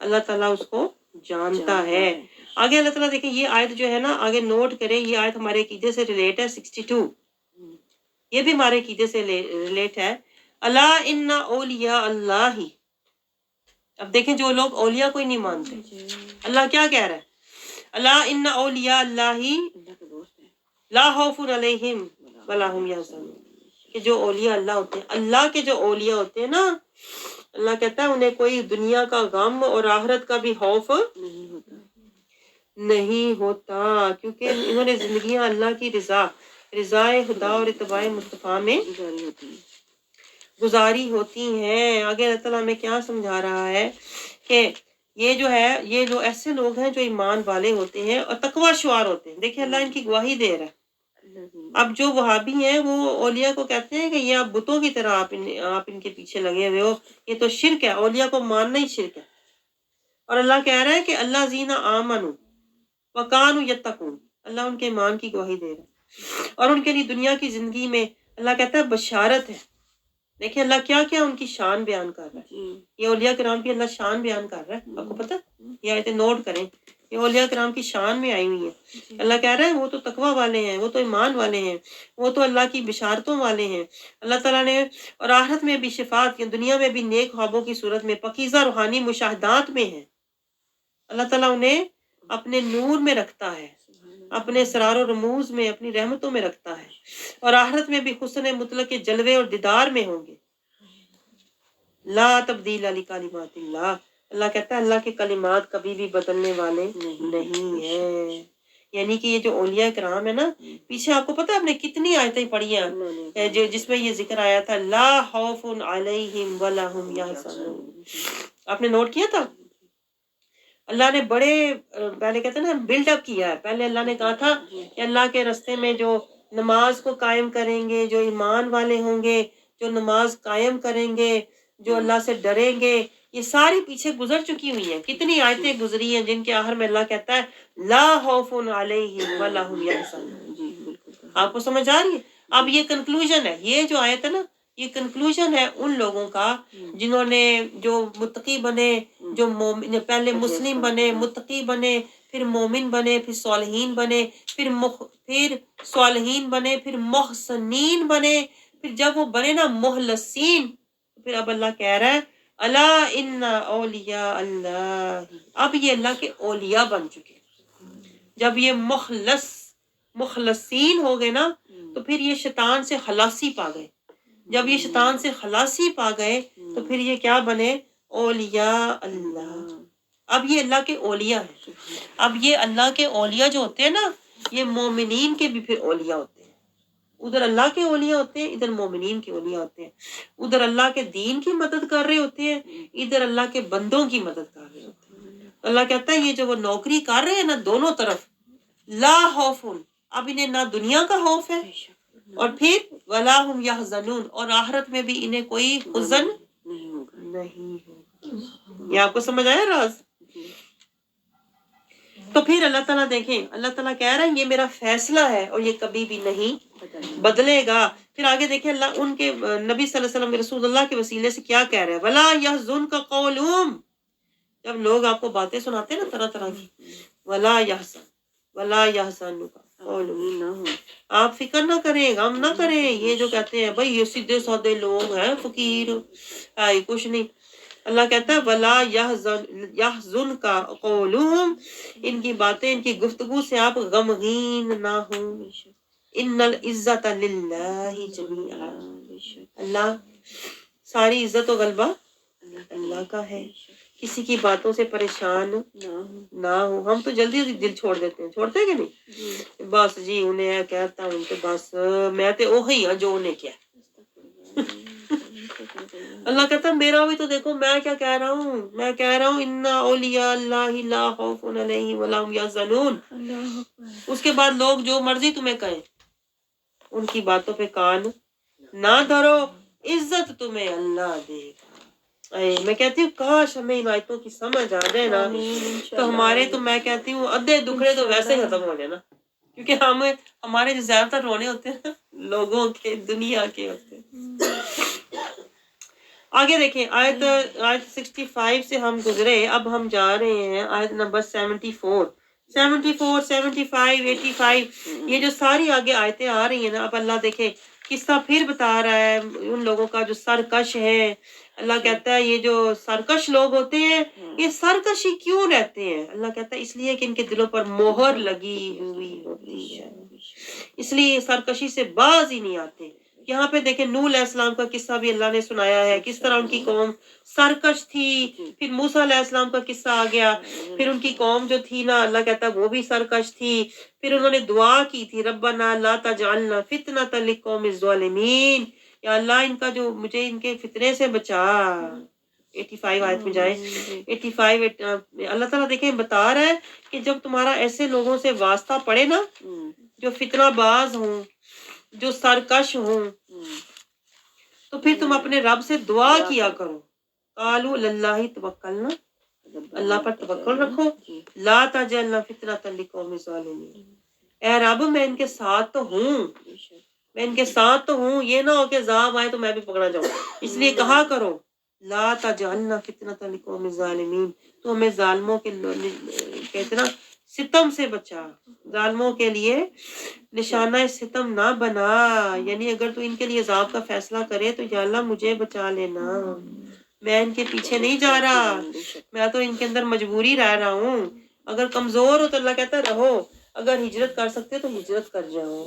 اللہ تعالیٰ اس کو جانتا ہے. آگے اللہ تعالیٰ دیکھیں یہ آیت جو ہے نا، آگے نوٹ کریں، یہ آیت ہمارے عقیدے سے ریلیٹ ہے. 62 یہ بھی ہمارے عقیدے سے ریلیٹ ہے. اللہ ان اولیاء اللہ. اب دیکھیں جو لوگ اولیاء کو ہی نہیں مانتے، اللہ کیا کہہ رہا ہے؟ اللہ ان اولیاء اللہ لا خوف علیہم ولا هم یحزنون. کہ جو اولیاء اللہ ہوتے ہیں، اللہ کے جو اولیاء ہوتے ہیں نا، اللہ کہتا ہے انہیں کوئی دنیا کا غم اور آخرت کا بھی خوف نہیں ہوتا، کیونکہ انہوں نے زندگیاں اللہ کی رضا خدا اور اتباع مصطفیٰ میں گزاری ہوتی ہیں. آگے اللہ تعالیٰ ہمیں کیا سمجھا رہا ہے کہ یہ جو ہے، یہ جو ایسے لوگ ہیں جو ایمان والے ہوتے ہیں اور تقوی شعار ہوتے ہیں. دیکھیں اللہ ان کی گواہی دے رہا ہے. اب جو وہابی ہیں وہ اولیاء کو کہتے ہیں کہ یہ آپ بتوں کی طرح آپ ان کے پیچھے لگے ہوئے ہو، یہ تو شرک ہے، اولیاء کو ماننا ہی شرک ہے. اور اللہ کہہ رہا ہے کہ اللہ زین آمنوا وکانوا یتقون. اللہ ان کے ایمان کی گواہی دے رہا ہے اور ان کے لیے دنیا کی زندگی میں اللہ کہتا ہے بشارت ہے. دیکھیں اللہ کیا کیا ان کی شان بیان کر رہا ہے. یہ اولیاء کرام کی اللہ شان بیان کر رہا ہے. آپ کو پتہ یہ آیتیں نوٹ کریں، یہ اولیاء کرام کی شان میں آئی ہوئی ہیں. اللہ کہہ رہا ہے وہ تو تقوی والے ہیں، وہ تو ایمان والے ہیں، وہ تو اللہ کی بشارتوں والے ہیں. اللہ تعالیٰ نے اور آخرت میں بھی شفاعت، دنیا میں بھی نیک خوابوں کی صورت میں پاکیزہ روحانی مشاہدات میں ہیں. اللہ تعالیٰ انہیں اپنے نور میں رکھتا ہے، اپنے اسرار و رموز میں، اپنی رحمتوں میں رکھتا ہے، اور آخرت میں بھی حسن مطلق کے جلوے اور دیدار میں ہوں گے. لا تبدیل لکلمات اللہ. اللہ کہتا ہے اللہ کے کلمات کبھی بھی بدلنے والے نہیں ہیں. یعنی کہ یہ جو اولیاء کرام ہے نا، پیچھے آپ کو پتہ ہے آپ نے کتنی آیتیں پڑھی ہیں جس میں یہ ذکر آیا تھا لا خوف علیہم ولا هم یحزنون. آپ نے نوٹ کیا تھا؟ اللہ نے بڑے پہلے کہتے ہیں نا بلڈ اپ کیا ہے. پہلے اللہ نے کہا تھا کہ اللہ کے رستے میں جو نماز کو قائم کریں گے، جو ایمان والے ہوں گے، جو نماز قائم کریں گے، جو اللہ سے ڈریں گے، یہ ساری پیچھے گزر چکی ہوئی ہیں. کتنی آیتیں گزری ہیں جن کے آخر میں اللہ کہتا ہے لا خوف علیہم ولا هم یحزنون. آپ کو سمجھ آ رہی ہے؟ اب یہ کنکلوژن ہے، یہ جو آیت ہے نا، یہ کنکلوژن ہے ان لوگوں کا جنہوں نے جو متقی بنے، جو مومن، پہلے مسلم بنے، متقی بنے، پھر مومن بنے، پھر صالحین بنے، پھر صالحین بنے، پھر محسنین بنے، پھر جب وہ بنے نا مخلصین، پھر اب اللہ کہہ رہا ہے الا ان اولیاء اللہ. اب یہ اللہ کے اولیاء بن چکے. جب یہ مخلصین ہو گئے نا، تو پھر یہ شیطان سے خلاصی پا گئے. جب یہ شیطان سے خلاصی پا گئے تو پھر یہ کیا بنے؟ اولیاء اللہ. اب یہ اللہ کے اولیاء ہیں. اب یہ اللہ کے اولیاء جو ہوتے ہیں نا، یہ مومنین کے بھی پھر اولیاء ہوتے ہیں. ادھر اللہ کے اولیاء ہوتے ہیں، ادھر مومنین کے اولیاء ہوتے ہیں. ادھر اللہ کے دین کی مدد کر رہے ہوتے ہیں، ادھر اللہ کے بندوں کی مدد کر رہے ہوتے ہیں. اللہ کہتا ہے یہ جو وہ نوکری کر رہے ہیں نا دونوں طرف، لا خوف، اب انہیں نہ دنیا کا خوف ہے اور پھر ولا هم یحزنون، اور آخرت میں بھی انہیں کوئی حزن نہیں ہوگا. یہ آپ کو سمجھ آیا راز؟ تو پھر اللہ تعالیٰ دیکھیں، اللہ تعالیٰ کہہ رہا ہے یہ میرا فیصلہ ہے اور یہ کبھی بھی نہیں بدلے گا. پھر آگے دیکھیں اللہ ان کے نبی صلی اللہ علیہ وسلم رسول اللہ کے وسیلے سے کیا کہہ رہا ہے ولا یحزنک قولہم. جب لوگ آپ کو باتیں سناتے ہیں نا طرح طرح کی، ولا یحزن کا، نہ ہو آپ فکر نہ کریں، غم نہ کریں. یہ جو کہتے ہیں بھائی یہ سیدھے سادے لوگ ہیں، فقیر، کچھ نہیں. اللہ کہتا ہے ولا یحزن کا قولہم، ان کی باتیں، ان کی گفتگو سے آپ غمگین نہ ہوں. ان العزت للہ جمیعا، اللہ، ساری عزت و غلبہ اللہ کا ہے. کسی کی باتوں سے پریشان نہ ہو. ہم تو جلدی دل چھوڑ دیتے ہیں، چھوڑتے ہیں کہ نہیں؟ بس جی انہیں کہتا ہوں کہ بس میں تے وہی ہوں جو انہیں کیا. اللہ کہتا ہے میرا بھی تو دیکھو، میں کیا کہہ رہا ہوں، میں کہہ رہا ہوں ان اولیاء اللہ لا خوف علیہم ولا هم یحزنون. اس کے بعد لوگ جو مرضی تمہیں کہیں، ان کی باتوں پہ کان نہ دھرو، عزت تمہیں اللہ دے گا. میں کہتی ہوں کاش ہمیں ان آیتوں کی سمجھ آ جائے نا، تو ہمارے تو میں کہتی ہوں ادھے دکھڑے تو ویسے ہی ختم ہو جائے نا. کیونکہ ہمارے جو زیادہ تر رونے ہوتے ہیں لوگوں کے، دنیا کے ہوتے ہیں. آگے دیکھیں آیت 65 سے ہم گزرے، اب ہم جا رہے ہیں آیت نمبر 74، 75، 85. یہ جو ساری آگے آیتیں آ رہی ہیں نا، اب اللہ دیکھیں قصہ پھر بتا رہا ہے ان لوگوں کا جو سرکش ہے. اللہ کہتا ہے یہ جو سرکش لوگ ہوتے ہیں یہ سرکشی کیوں رہتے ہیں؟ اللہ کہتا ہے اس لیے کہ ان کے دلوں پر مہر لگی ہوئی ہوتی ہے، اس لیے یہ سرکشی سے باز ہی نہیں آتے. یہاں پہ دیکھیں نوح علیہ السلام کا قصہ بھی اللہ نے سنایا ہے، کس طرح ان کی قوم سرکش تھی. پھر موسیٰ علیہ السلام کا قصہ آ گیا، پھر ان کی قوم جو تھی نا، اللہ کہتا ہے وہ بھی سرکش تھی. پھر انہوں نے دعا کی تھی ربنا لا تجعلنا فتنۃ للقوم الظالمین، یا اللہ ان کا جو مجھے ان کے فتنے سے بچا. 85 آیت میں جائیں، 85 اللہ تعالیٰ دیکھیں بتا رہا ہے کہ جب تمہارا ایسے لوگوں سے واسطہ پڑے نا جو فتنہ باز ہوں، جو سرکش ہوں، تو پھر تم اپنے رب سے دعا کیا کرو. قالوا للہ توکلنا، اللہ پر توکل رکھو. لا تجعلنا فتنۃ للقوم الظالمین، اے رب میں ان کے ساتھ تو ہوں، میں ان کے ساتھ تو ہوں، یہ نہ ہو کہ عذاب آئے تو میں بھی پکڑا جاؤں. اس لیے کہا کرو لا تجعلنا فتنۃ للقوم الظالمین، تو ہمیں ظالموں کے کہتے نا ستم سے بچا، ظالموں کے لیے نشانہ ستم نہ بنا. یعنی اگر تو ان کے لیے عذاب کا فیصلہ کرے تو یا اللہ مجھے بچا لینا، میں ان کے پیچھے نہیں جا رہا، میں تو ان کے اندر مجبوری رہ رہا ہوں. اگر کمزور ہو تو اللہ کہتا ہے رہو، اگر ہجرت کر سکتے تو ہجرت کر جاؤ.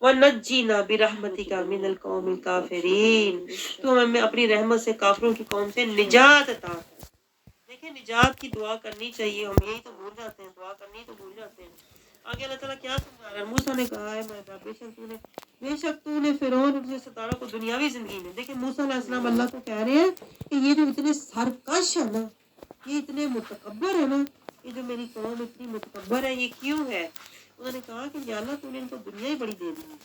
وَنَجِّنَا بِرَحْمَتِكَ مِنَ الْقَوْمِ الْكَافِرِينَ، تو ہمیں اپنی رحمت سے کافروں کی قوم سے نجات عطا کر. دیکھیں نجات کی دعا کرنی چاہیے، ہم یہی تو بھول جاتے ہیں، دعا کرنی تو بھول جاتے ہیں. آگے اللہ تعالیٰ کیا سمجھا رہا ہے؟ موسیٰ نے کہا ہے بے شک تو نے فرعون اور اسے ستاروں کو دنیاوی زندگی میں. دیکھیں موسیٰ علیہ السلام اللہ کو کہہ رہے ہیں کہ یہ جو اتنے سرکش ہے نا، یہ اتنے متکبر ہے نا، یہ جو میری قوم اتنی متکبر ہے، یہ کیوں ہے؟ انہوں نے کہا کہ یا اللہ تو نے ان کو دنیا ہی بڑی دے دی ہے.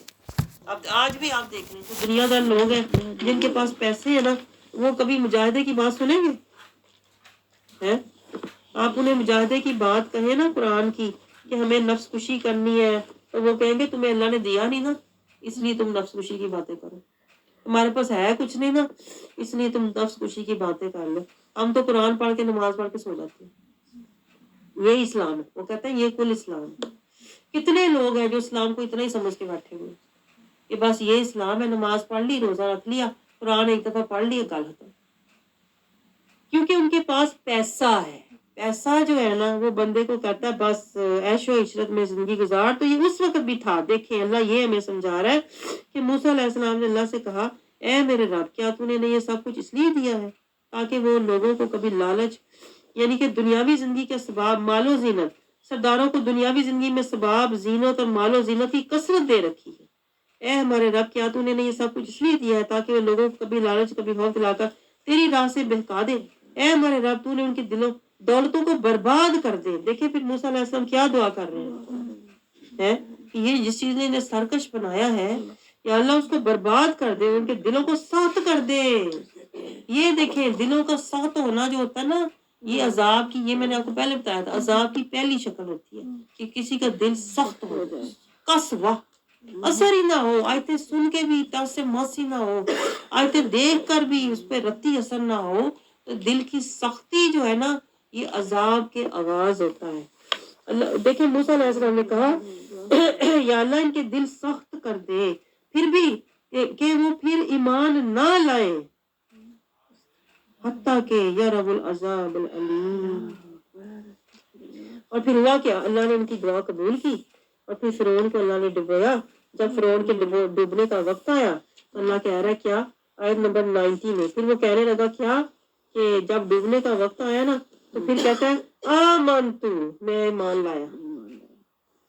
اب آج بھی آپ دیکھ لیں جو دنیا دار لوگ ہیں جن کے پاس پیسے ہیں نا، وہ کبھی مجاہدے کی بات سنیں گے؟ ہیں آپ انہیں مجاہدے کی بات کہیں نا قرآن کی کہ ہمیں نفس کشی کرنی ہے، تو وہ کہیں گے تمہیں اللہ نے دیا نہیں نا اس لیے تم نفس کشی کی باتیں کرو، تمہارے پاس ہے کچھ نہیں نا اس لیے تم نفس کشی کی باتیں کر لو. ہم تو قرآن پڑھ کے نماز پڑھ کے سو جاتے ہیں. یہ اسلام ہے، وہ کہتے ہیں یہ کل اسلام ہے. کتنے لوگ ہیں جو اسلام کو اتنا ہی سمجھ کے بیٹھے ہوئے کہ بس یہ اسلام ہے، نماز پڑھ لی، روزہ رکھ لیا، قرآن ایک دفعہ پڑھ لیا، گل ختم. کیونکہ ان کے پاس پیسہ ہے. پیسہ جو ہے نا وہ بندے کو کہتا ہے بس عیش و عشرت میں زندگی گزار. تو یہ اس وقت بھی تھا. دیکھیں اللہ یہ ہمیں سمجھا رہا ہے کہ موسیٰ علیہ السلام نے اللہ سے کہا اے میرے رب کیا تو نے یہ سب کچھ اس لیے دیا ہے تاکہ وہ لوگوں کو کبھی لالچ، یعنی کہ دنیاوی زندگی کے اسباب، مال و زینت، سرداروں کو دنیاوی زندگی میں اسباب زینت اور مال و زینت کی کثرت دے رکھی ہے. اے ہمارے رب کیا تو نے یہ سب کچھ اس لیے دیا ہے تاکہ وہ لوگوں کو کبھی لالچ، کبھی خوف دلا کر تیری راہ سے بہکا دے. اے ہمارے رب تو نے ان کے دلوں دولتوں کو برباد کر دے. دیکھیں پھر موسیٰ علیہ السلام کیا دعا کر رہے ہیں کہ یہ جس چیز نے انہیں سرکش بنایا ہے یا اللہ اس کو برباد کر دے، ان کے دلوں کو سخت کر دے. یہ دیکھیں دلوں کا سخت ہونا جو ہوتا ہے نا، یہ عذاب کی، یہ میں نے آپ کو پہلے بتایا تھا، عذاب کی پہلی شکل ہوتی ہے کہ کسی کا دل سخت ہو جائے، قسوہ، اثر ہی نہ ہو، آیتیں سن کے بھی تاس سے ماسی نہ ہو، آیتیں دیکھ کر بھی اس پہ رتی اثر نہ ہو، تو دل کی سختی جو ہے نا یہ عذاب کے آغاز ہوتا ہے. اللہ دیکھیں موسیٰ علیہ السلام نے کہا یا اللہ ان کے دل سخت کر دے پھر بھی کہ وہ پھر ایمان نہ لائیں حتیٰ کہ یروا العذاب العلیم. اور پھر ہوا کیا؟ اللہ نے ان کی دعا قبول کی اور پھر فرعون کو اللہ نے ڈبویا. جب فرعون کے ڈوبنے کا وقت آیا تو اللہ کہہ رہا ہے کیا آیت نمبر 90 میں پھر وہ کہنے لگا کیا کہ جب ڈوبنے کا وقت آیا نا تو پھر کہتا ہے آمنتو میں ایمان لایا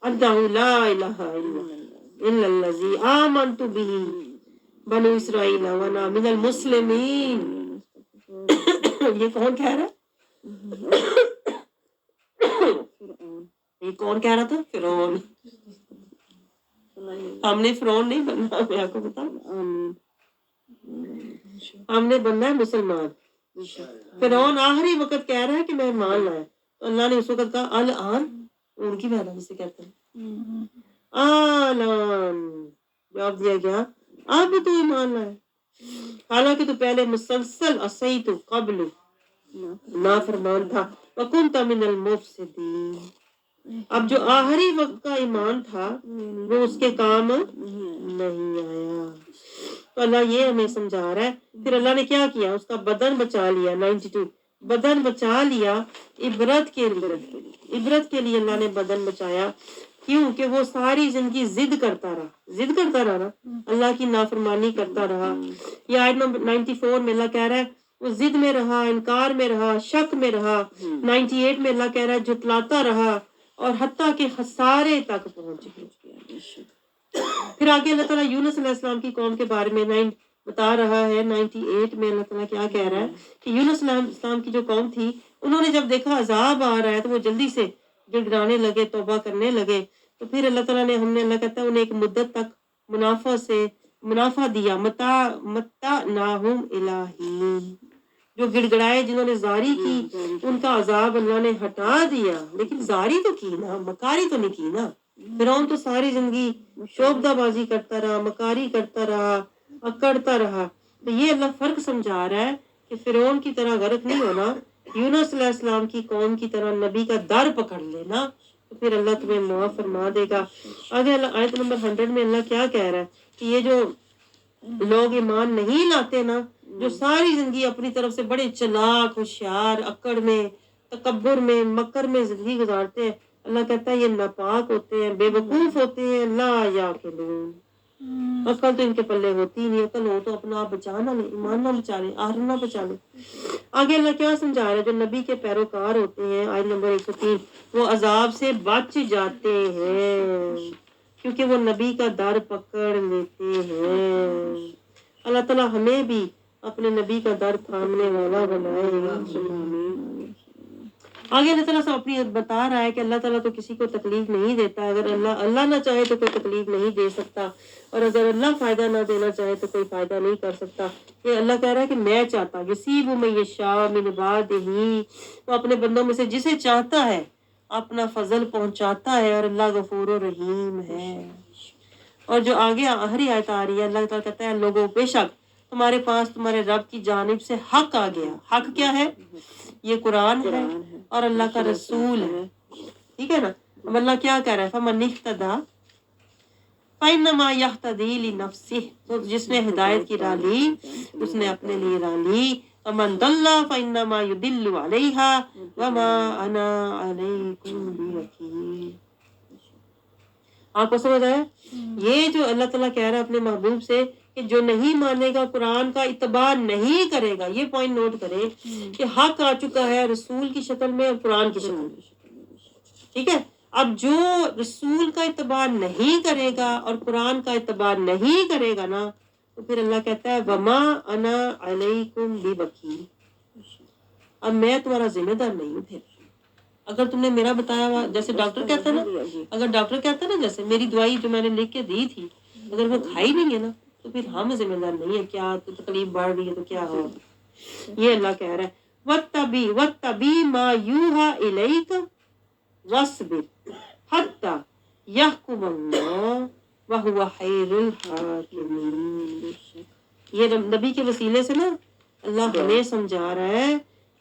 انہ لا الہ الا الذی آمنت بہ بنو اسرائیل وانا من المسلمین. یہ کون کہہ رہا ہے؟ یہ کون کہہ رہا تھا؟ فرعون. ہم نے فرعون نہیں بننا, میں آپ کو بتاؤں, ہم نے بننا ہے مسلمان. فرعون آخری وقت کہہ رہا ہے کہ میں ایمان لایا تو اللہ نے اس وقت کہا الان, ان کی بہن سے کہتے ہیں الان, جواب دیا گیا اب تو ایمان لایا حالانکہ تو پہلے مسلسل عصیت قبل نافرمان تھا وکنت من المفسدین. اب جو آخری وقت کا ایمان تھا وہ اس کے کام نہیں آیا. تو اللہ یہ ہمیں سمجھا رہا ہے. پھر اللہ نے کیا کیا؟ اس کا بدن بچا لیا. 92 بدن بچا لیا عبرت کے لیے اللہ نے بدن بچایا. کیوں کہ وہ ساری زندگی ضد کرتا رہا نا, اللہ کی نافرمانی کرتا رہا. یہ آیت نمبر 94 میں اللہ کہہ رہا ہے وہ ضد میں رہا, انکار میں رہا, شک میں رہا. 98 میں اللہ کہہ رہا ہے جھٹلاتا رہا اور حتیٰ کہ خسارے تک پہنچ گیا. پھر آگے اللہ تعالیٰ یونس علیہ السلام کی قوم کے بارے میں بتا رہا ہے. 98 میں اللہ تعالیٰ کیا کہہ رہا ہے کہ یونس علیہ السلام کی جو قوم تھی انہوں نے جب دیکھا عذاب آ رہا ہے تو وہ جلدی سے گڑگڑانے لگے, توبہ کرنے لگے. تو پھر اللہ تعالیٰ نے اللہ کہتا ہے انہیں ایک مدت تک منافع دیا. متعناہم الہین, جو گڑگڑائے جنہوں نے زاری کی ان کا عذاب اللہ نے ہٹا دیا. لیکن زاری تو کی نا, مکاری تو نہیں کی نا. فرعون تو ساری زندگی شوبدہ بازی کرتا رہا, مکاری کرتا رہا, اکڑتا رہا. تو یہ اللہ فرق سمجھا رہا ہے کہ فرعون کی طرح غرق نہیں ہونا, یونس علیہ السلام کی قوم کی طرح نبی کا در پکڑ لینا تو پھر اللہ تمہیں معاف فرما دے گا. آگے اللہ آیت نمبر 100 میں اللہ کیا کہہ رہا ہے کہ یہ جو لوگ ایمان نہیں لاتے نا, جو ساری زندگی اپنی طرف سے بڑے چلاک, ہوشیار, اکڑ میں, تکبر میں, مکر میں زندگی گزارتے ہیں, اللہ کہتا ہے یہ ناپاک ہوتے ہیں, بے وقوف ہوتے ہیں. لا یعقلون, عقل تو ان کے پلے ہوتی نہیں. عقل ہو تو اپنا آپ بچانا لیں, ایمان نہ بچا لیں, آخر نہ بچا لیں. آگے اللہ کیا سمجھا رہا ہے؟ جو نبی کے پیروکار ہوتے ہیں, آیت نمبر 103, وہ عذاب سے بچ جاتے ہیں کیونکہ وہ نبی کا در پکڑ لیتے ہیں. اللہ تعالیٰ ہمیں بھی اپنے نبی کا در تھامنے والا بنائے. آگے اللہ تعالیٰ سے اپنی بتا رہا ہے کہ اللہ تعالیٰ تو کسی کو تکلیف نہیں دیتا. اگر اللہ نہ چاہے تو کوئی تکلیف نہیں دے سکتا, اور اگر اللہ فائدہ نہ دینا چاہے تو کوئی فائدہ نہیں کر سکتا. یہ اللہ کہہ رہا ہے کہ میں چاہتا یصیب من یشاء من عبادہ, وہ اپنے بندوں میں سے جسے چاہتا ہے اپنا فضل پہنچاتا ہے, اور اللہ غفور و رحیم ہے. اور جو آگے آخری آیت آ رہی ہے, اللہ تعالیٰ کہتا ہے لوگوں بے شک تمہارے پاس تمہارے رب کی جانب سے حق آ گیا. حق کیا ہے؟ یہ قرآن ہے اور اللہ کا رسول ہے. ٹھیک ہے نا. اب اللہ کیا کہہ رہا ہے؟ فمن اہتدی فانما یہتدی لنفسہ, تو جس نے ہدایت کی راہ لی اس نے اپنے لیے راہ لی. ومن ضل فانما یضل علیہا وما انا علیکم بوکیل. آپ کو سمجھ آیا؟ یہ جو اللہ تعالیٰ کہہ رہا ہے اپنے محبوب سے کہ جو نہیں مانے گا, قرآن کا اتباع نہیں کرے گا, یہ پوائنٹ نوٹ کرے کہ حق آ چکا ہے رسول کی شکل میں اور قرآن کی شکل میں. ٹھیک ہے. اب جو رسول کا اتباع نہیں کرے گا اور قرآن کا اتباع نہیں کرے گا نا, تو پھر اللہ کہتا ہے وما انا علیکم بوکیل, اب میں تمہارا ذمہ دار نہیں ہوں. پھر اگر تم نے میرا بتایا ہوا, جیسے ڈاکٹر کہتا ہے نا, اگر ڈاکٹر کہتا ہے نا جیسے میری دوائی جو میں نے لکھ کے دی تھی اگر وہ کھائی نہیں ہے نا تو پھر ہم ذمہ دار نہیں ہے. کیا تو تکلیف بڑھ رہی ہے تو کیا ہو. یہ اللہ کہہ رہا ہے واتبع ما یوحی الیک واصبر حتی یحکم اللہ وہو خیر الحاکمین. یہ نبی کے وسیلے سے نا اللہ ہمیں سمجھا رہا ہے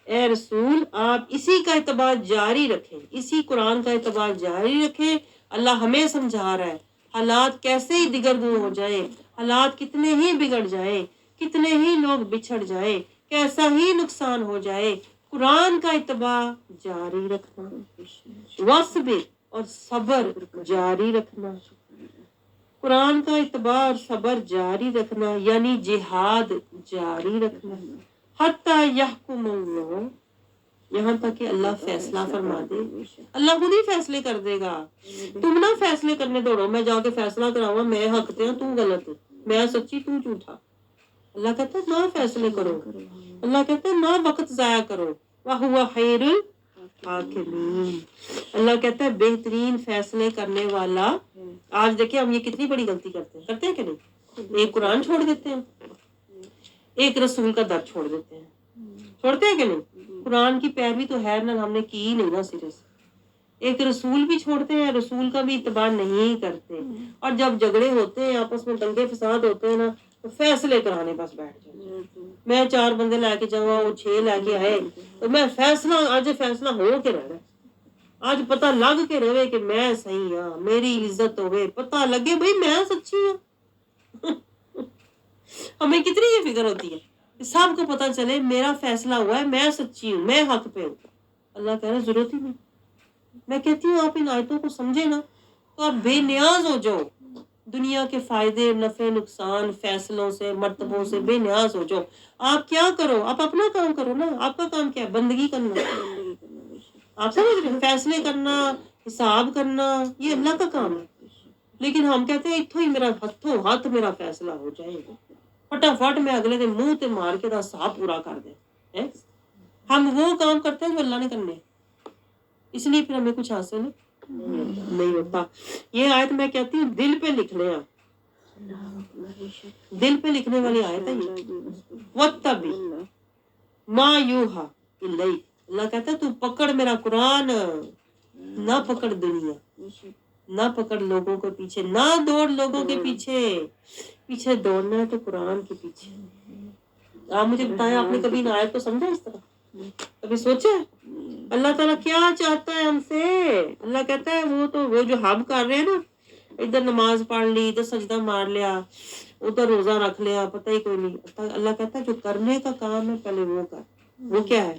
اے رسول آپ اسی کا اتباع جاری رکھیں, اسی قرآن کا اتباع جاری رکھیں. اللہ ہمیں سمجھا رہا ہے حالات کیسے ہی دگرگوں ہو جائیں, حالات کتنے ہی بگڑ جائیں, کتنے ہی لوگ بچھڑ جائیں, کیسا ہی نقصان ہو جائے, قرآن کا اتباع جاری رکھنا, وصبر اور صبر جاری رکھنا, قرآن کا اتباع اور صبر جاری رکھنا یعنی جہاد جاری رکھنا. حتی یحکم اللہ, یہاں تک کہ اللہ فیصلہ فرما دے. اللہ خود ہی فیصلے کر دے گا, تم نہ فیصلے کرنے دوڑو میں جا کے فیصلہ کراؤں میں حق تے ہوں تو غلط, میں سچی تو جھوٹا. اللہ کہتا ہے نہ فیصلے کرو, اللہ کہتا ہے نہ وقت ضائع کرو. وَهُوَ خَيْرُ الْحَاكِمِينَ, اللہ کہتا ہے بہترین فیصلے کرنے والا. آج دیکھیں ہم یہ کتنی بڑی غلطی کرتے ہیں کہ نہیں؟ ایک قرآن چھوڑ دیتے ہیں, ایک رسول کا در چھوڑ دیتے ہیں, چھوڑتے ہیں کہ نہیں؟ قرآن کی پیروی تو ہے نا, ہم نے کی ہی نہیں نا سرے سے. ایک رسول بھی چھوڑتے ہیں, رسول کا بھی اتباع نہیں کرتے, اور جب جھگڑے ہوتے ہیں آپس میں دنگے فساد ہوتے ہیں نا تو فیصلے کرانے بس بیٹھ جاتے. میں 4 بندے لے کے جاؤں, وہ 6 لے کے آئے, تو میں فیصلہ آج فیصلہ ہو کے رہ رہا, آج پتہ لگ کے رہے کہ میں صحیح ہاں, میری عزت ہوئے, پتہ لگے بھئی میں سچی ہوں. ہمیں کتنی یہ فکر ہوتی ہے کہ سب کو پتہ چلے میرا فیصلہ ہوا ہے, میں سچی ہوں, میں حق پہ ہوں. اللہ کہہ رہا ہے ضرورت ہی نہیں. میں کہتی ہوں آپ ان آیتوں کو سمجھے نا تو آپ بے نیاز ہو جاؤ, دنیا کے فائدے نفع نقصان فیصلوں سے مرتبوں سے بے نیاز ہو جاؤ. آپ کیا کرو, آپ اپنا کام کرو نا. آپ کا کام کیا ہے؟ بندگی کرنا. آپ سمجھ رہے ہیں؟ فیصلے کرنا, حساب کرنا, یہ اللہ کا کام ہے. لیکن ہم کہتے ہیں اتھو ہی میرا ہاتھوں ہاتھ میرا فیصلہ ہو جائے, فٹافٹ میں اگلے دن منہ تے مار کے حساب پورا کر دیں. ہم وہ کام کرتے ہیں جو اللہ نے کرنے, اس لیے پھر ہمیں کچھ حاصل نہیں ہوتا. یہ آیت میں کہتی ہوں دل پہ لکھ لیں, دل پہ لکھنے والی آیت ہے یہ. وَاتَّبِعْ مَا يُوحَىٰ إِلَيْكَ, اللہ کہتا ہے تو پکڑ میرا قرآن, نہ پکڑ دنیا, نہ پکڑ لوگوں کے پیچھے, نہ دوڑ لوگوں کے پیچھے. پیچھے دوڑنا ہے تو قرآن کے پیچھے. آپ مجھے بتائیں آپ نے کبھی ان آیت کو سمجھا اس طرح, کبھی سوچا اللہ تعالیٰ کیا چاہتا ہے ہم سے؟ اللہ کہتا ہے وہ جو ہم کر رہے ہیں نا, ادھر نماز پڑھ لی, ادھر سجدہ مار لیا, ادھر روزہ رکھ لیا, پتہ ہی کوئی نہیں. اللہ کہتا ہے جو کرنے کا کام ہے پہلے وہ کر. وہ کیا ہے؟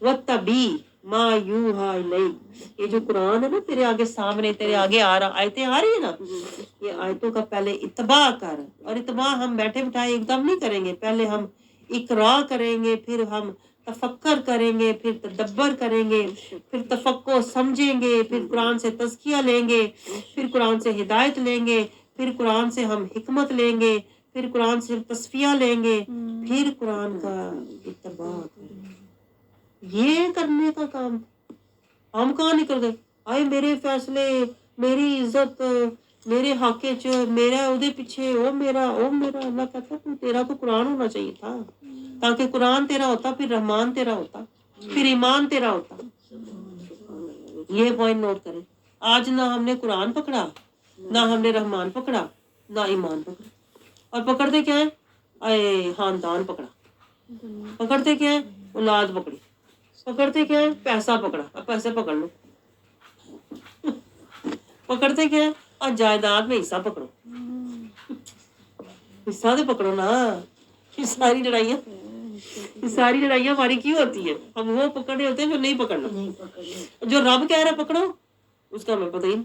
وَاتَّبِعْ مَا يُوحَىٰ إِلَيْكَ. یہ جو قرآن ہے نا تیرے آگے سامنے, تیرے آگے آ رہا, آیتیں آ رہی ہیں نا, یہ آیتوں کا پہلے اتباع کر. اور اتباع ہم بیٹھے بٹھائے ایک دم نہیں کریں گے, پہلے ہم اقرا کریں گے, پھر ہم تفکر کریں گے, پھر تدبر کریں گے, پھر تفکر سمجھیں گے, پھر قرآن سے تزکیہ لیں گے, پھر قرآن سے ہدایت لیں گے, پھر قرآن سے ہم حکمت لیں گے, پھر قرآن سے تصفیہ لیں گے, پھر قرآن کا اتباع کریں گے. یہ کرنے کا کام ہم کہاں نہیں کرتے. آئے میرے فیصلے, میری عزت, میرے حق چ, میرا اودے پیچھے, او میرا. اللہ کہتا ہے تیرا تو قرآن ہونا چاہیے تھا, تاکہ قرآن تیرا ہوتا, پھر رحمان تیرا ہوتا, پھر ایمان تیرا ہوتا. یہ پوائنٹ نوٹ کریں. آج نہ ہم نے قرآن پکڑا, نہ ہم نے رحمان پکڑا, نہ ایمان پکڑا, اور پکڑتے کیا ہے؟ اے خاندان پکڑا. پکڑتے کیا ہے؟ اولاد پکڑی. پکڑتے کیا ہے؟ پیسہ پکڑا, اب پیسے پکڑ لو. پکڑتے کیا ہے؟ اور جائیداد میں حصہ پکڑو. حصہ تو پکڑو نا. یہ ساری لڑائیاں ہماری کیوں ہوتی ہے؟ ہم وہ پکڑے ہوتے ہیں جو نہیں پکڑنا. جو رب کہہ رہا ہے پکڑو, اس کا ہمیں پتہ ہی نہیں,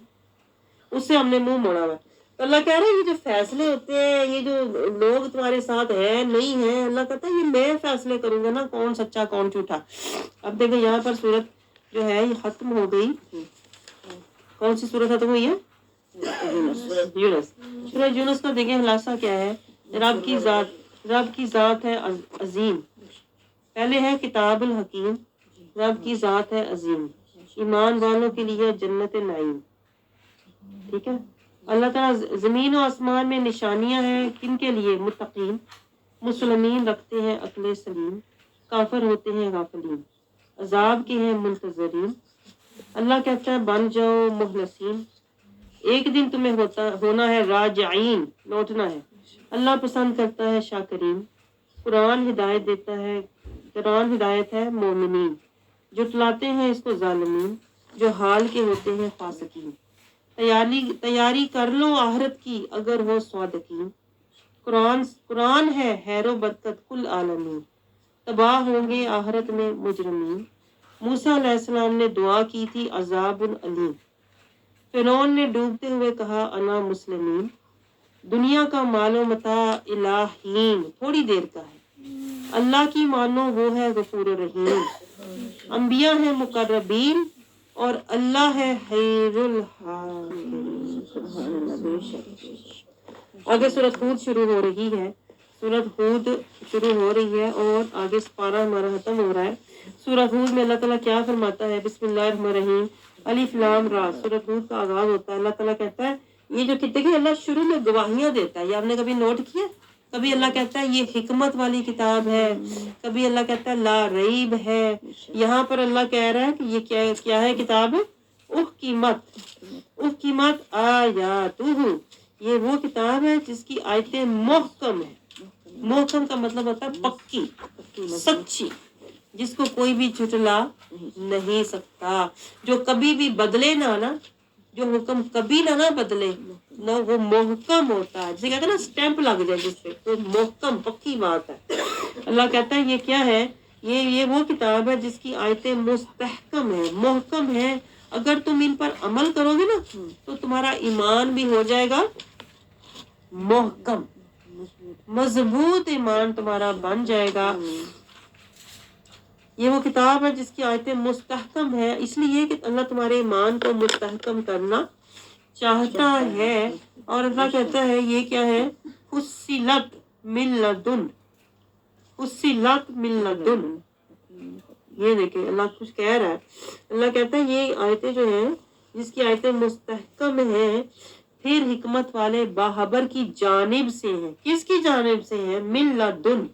اس سے ہم نے منہ موڑا ہوا. اللہ کہہ رہا ہے یہ جو فیصلے ہوتے ہیں, یہ جو لوگ تمہارے ساتھ ہیں نہیں ہیں, اللہ کہتا ہے یہ میں فیصلے کروں گا نا کون سچا کون جھوٹا. اب دیکھیں یہاں پر سورت جو ہے یہ ختم ہو گئی. کون سی سورت ختم ہوئی ہے؟ یونس. سورۃ یونس کا دیکھیں خلاصہ کیا ہے. رب کی ذات ہے عظیم. پہلے ہے کتاب الحکیم, رب کی ذات ہے عظیم, ایمان والوں کے لیے جنت نعیم. ٹھیک ہے. اللہ تعالیٰ زمین و آسمان میں نشانیاں ہیں کن کے لیے؟ متقین. مسلمین رکھتے ہیں عقل سلیم, کافر ہوتے ہیں غافلین, عذاب کے ہیں منتظرین. اللہ کہتا ہے بن جاؤ مخلصین, ایک دن تمہیں ہونا ہے راجعین, لوٹنا ہے. اللہ پسند کرتا ہے شاکرین. قرآن ہدایت دیتا ہے، قرآن ہدایت ہے مومنین، جٹلاتے ہیں اس کو ظالمین، جو حال کے ہوتے ہیں فاسقین۔ تیاری کر لو آخرت کی اگر ہو صادقین، قرآن ہے خیر و برکت کل عالمین، تباہ ہوں گے آخرت میں مجرمین۔ موسیٰ علیہ السلام نے دعا کی تھی عذاب علیم، فرعون نے ڈوبتے ہوئے کہا انا مسلمین۔ دنیا کا مال و متاع الہین، تھوڑی دیر کا ہے، اللہ کی مانو وہ ہے غفور رحیم۔ انبیاء ہیں مقربین اور اللہ ہے خیر الحافظین۔ سبحان اللہ، بے شک۔ آگے سورۃ ہود شروع ہو رہی ہے، سورۃ ہود شروع ہو رہی ہے اور آگے پارہ ہمارا ختم ہو رہا ہے۔ سورۃ ہود میں اللہ تعالیٰ کیا فرماتا ہے؟ بسم اللہ الرحمن الرحیم، الف لام را۔ سورۃ ہود کا آغاز ہوتا ہے، اللہ تعالیٰ کہتا ہے یہ جو دیکھیں اللہ شروع میں گواہیاں دیتا ہے، یہ آپ نے کبھی نوٹ کیا؟ کبھی اللہ کہتا ہے یہ حکمت والی کتاب ہے، کبھی اللہ کہتا ہے لا ریب ہے۔ یہاں پر اللہ کہہ رہا ہے کہ یہ کیا ہے کتاب؟ احکمت آیاتہ، یہ وہ کتاب ہے جس کی آیتیں محکم ہیں۔ محکم کا مطلب ہوتا ہے پکی، سچی، جس کو کوئی بھی جھٹلا نہیں سکتا، جو کبھی بھی بدلے نہ، جو حکم کبھی نہ بدلے نہ، وہ محکم ہوتا ہے، جسے کہتے ہیں نا سٹیمپ لگ جائے جس پہ، تو محکم پکی بات ہے۔ اللہ کہتا ہے یہ کیا ہے؟ یہ وہ کتاب ہے جس کی آیتیں مستحکم ہیں، محکم ہیں۔ اگر تم ان پر عمل کرو گے نا تو تمہارا ایمان بھی ہو جائے گا محکم، مضبوط ایمان تمہارا بن جائے گا۔ یہ وہ کتاب ہے جس کی آیتیں مستحکم ہے، اس لیے کہ اللہ تمہارے ایمان کو مستحکم کرنا چاہتا ہے۔ اور اللہ کہتا ہے یہ کیا ہے؟ فصلت من لدن، فصلت من لدن۔ یہ دیکھیں اللہ کچھ کہہ رہا ہے، اللہ کہتا ہے یہ آیتیں جو ہیں جس کی آیتیں مستحکم ہیں، پھر حکمت والے باخبر کی جانب سے ہیں۔ کس کی جانب سے ہیں؟ من لدن،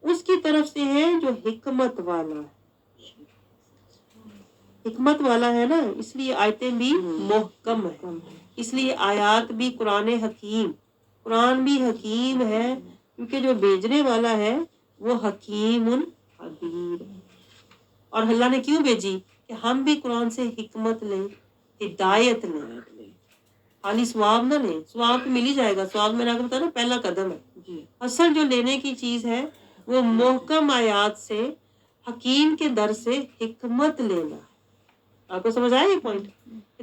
اس کی طرف سے ہے جو حکمت والا ہے۔ حکمت والا ہے نا، اس لیے آیتیں بھی محکم ہیں، اس لیے آیات بھی قرآن حکیم، قرآن بھی حکیم ہے، کیونکہ جو بھیجنے والا ہے وہ حکیم خبیر ہے۔ اور اللہ نے کیوں بھیجی؟ کہ ہم بھی قرآن سے حکمت لیں، ہدایت لیں، خالی ثواب نہ لیں۔ ثواب تو مل ہی جائے گا، ثواب میں نے آپ کو بتایا نا پہلا قدم ہے۔ اصل جو لینے کی چیز ہے وہ محکم آیات سے، حکیم کے در سے حکمت لینا ہے۔ آپ کو سمجھ آیا یہ پوائنٹ؟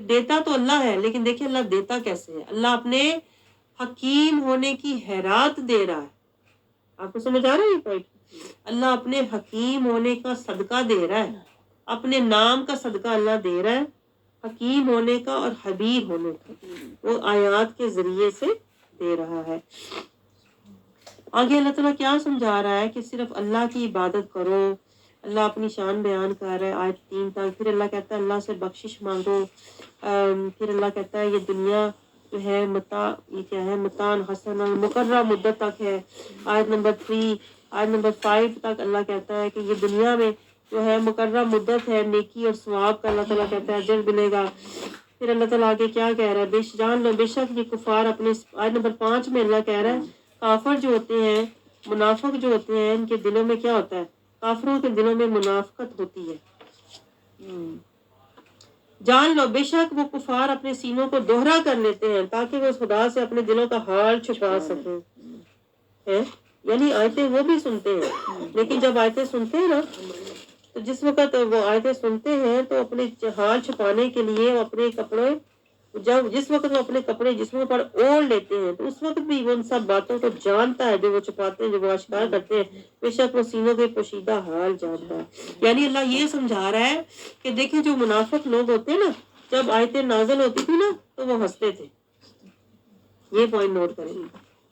دیتا تو اللہ ہے، لیکن دیکھیں اللہ دیتا کیسے ہے۔ اللہ اپنے حکیم ہونے کی خیرات دے رہا ہے۔ آپ کو سمجھ آ رہا ہے یہ پوائنٹ؟ اللہ اپنے حکیم ہونے کا صدقہ دے رہا ہے، اپنے نام کا صدقہ اللہ دے رہا ہے، حکیم ہونے کا اور خبیر ہونے کا، وہ آیات کے ذریعے سے دے رہا ہے۔ آگے اللہ تعالیٰ کیا سمجھا رہا ہے؟ کہ صرف اللہ کی عبادت کرو۔ اللہ اپنی شان بیان کر رہا ہے آیت 3 تک، پھر اللہ کہتا ہے اللہ سے بخشش مانگو، پھر اللہ کہتا ہے یہ دنیا جو ہے متاع، یہ کیا ہے؟ متاع حسن، مقررہ مدت تک ہے۔ آیت نمبر 3، آیت نمبر 5 تک اللہ کہتا ہے کہ یہ دنیا میں جو ہے مقررہ مدت ہے، نیکی اور ثواب کا اللہ تعالیٰ کہتا ہے اجر ملے گا۔ پھر اللہ تعالیٰ آگے کیا کہہ رہا ہے؟ جان لو بے شک یہ کفار اپنے، آیت نمبر 5 میں اللہ کہہ رہا ہے کافر جو ہوتے ہیں، منافق جو ہوتے ہیں، ان کے دلوں میں کیا ہوتا ہے؟ کافروں کے دلوں میں منافقت ہوتی ہے۔ جان لو بے شک وہ کفار اپنے سینوں کو دوہرا کر لیتے ہیں تاکہ وہ خدا سے اپنے دلوں کا حال چھپا سکیں۔ یعنی آیتیں وہ بھی سنتے ہیں، لیکن جب آیتیں سنتے ہیں نا تو جس وقت وہ آیتیں سنتے ہیں تو اپنے حال چھپانے کے لیے وہ اپنے کپڑے، جس وقت وہ اپنے کپڑے جسموں پر اوڑھ لیتے ہیں تو اس وقت بھی وہ ان سب باتوں کو جانتا ہے جو وہ چھپاتے ہیں، جو وہ اشکار کرتے ہیں، بے شک وہ سینوں کے پوشیدہ حال جانتا ہے۔ یعنی اللہ یہ سمجھا رہا ہے کہ دیکھیں جو منافق لوگ ہوتے ہیں نا، جب آیتیں نازل ہوتی تھی نا تو وہ ہنستے تھے۔ یہ پوائنٹ نوٹ کریں،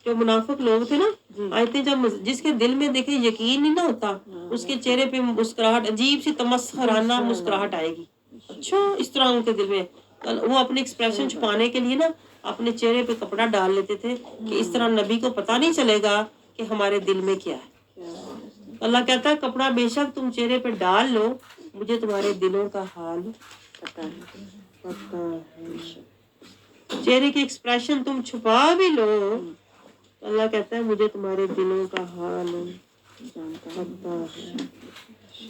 جو منافق لوگ تھے نا، آیتیں جب جس کے دل میں دیکھیں یقین نہیں نہ ہوتا، اس کے چہرے پہ مسکراہٹ، عجیب سی تمسخرانہ مسکراہٹ آئے گی۔ اچھا اس طرح ان کے دل میں وہ اپنے ایکسپریشن چھپانے کے لیے نا اپنے چہرے پہ کپڑا ڈال لیتے تھے کہ اس طرح نبی کو پتہ نہیں چلے گا کہ ہمارے دل میں کیا ہے۔ اللہ کہتا ہے کپڑا بے شک تم چہرے پہ ڈال لو، مجھے تمہارے دلوں کا حال پتہ ہے۔ چہرے کے ایکسپریشن تم چھپا بھی لو، اللہ کہتا ہے مجھے تمہارے دلوں کا حال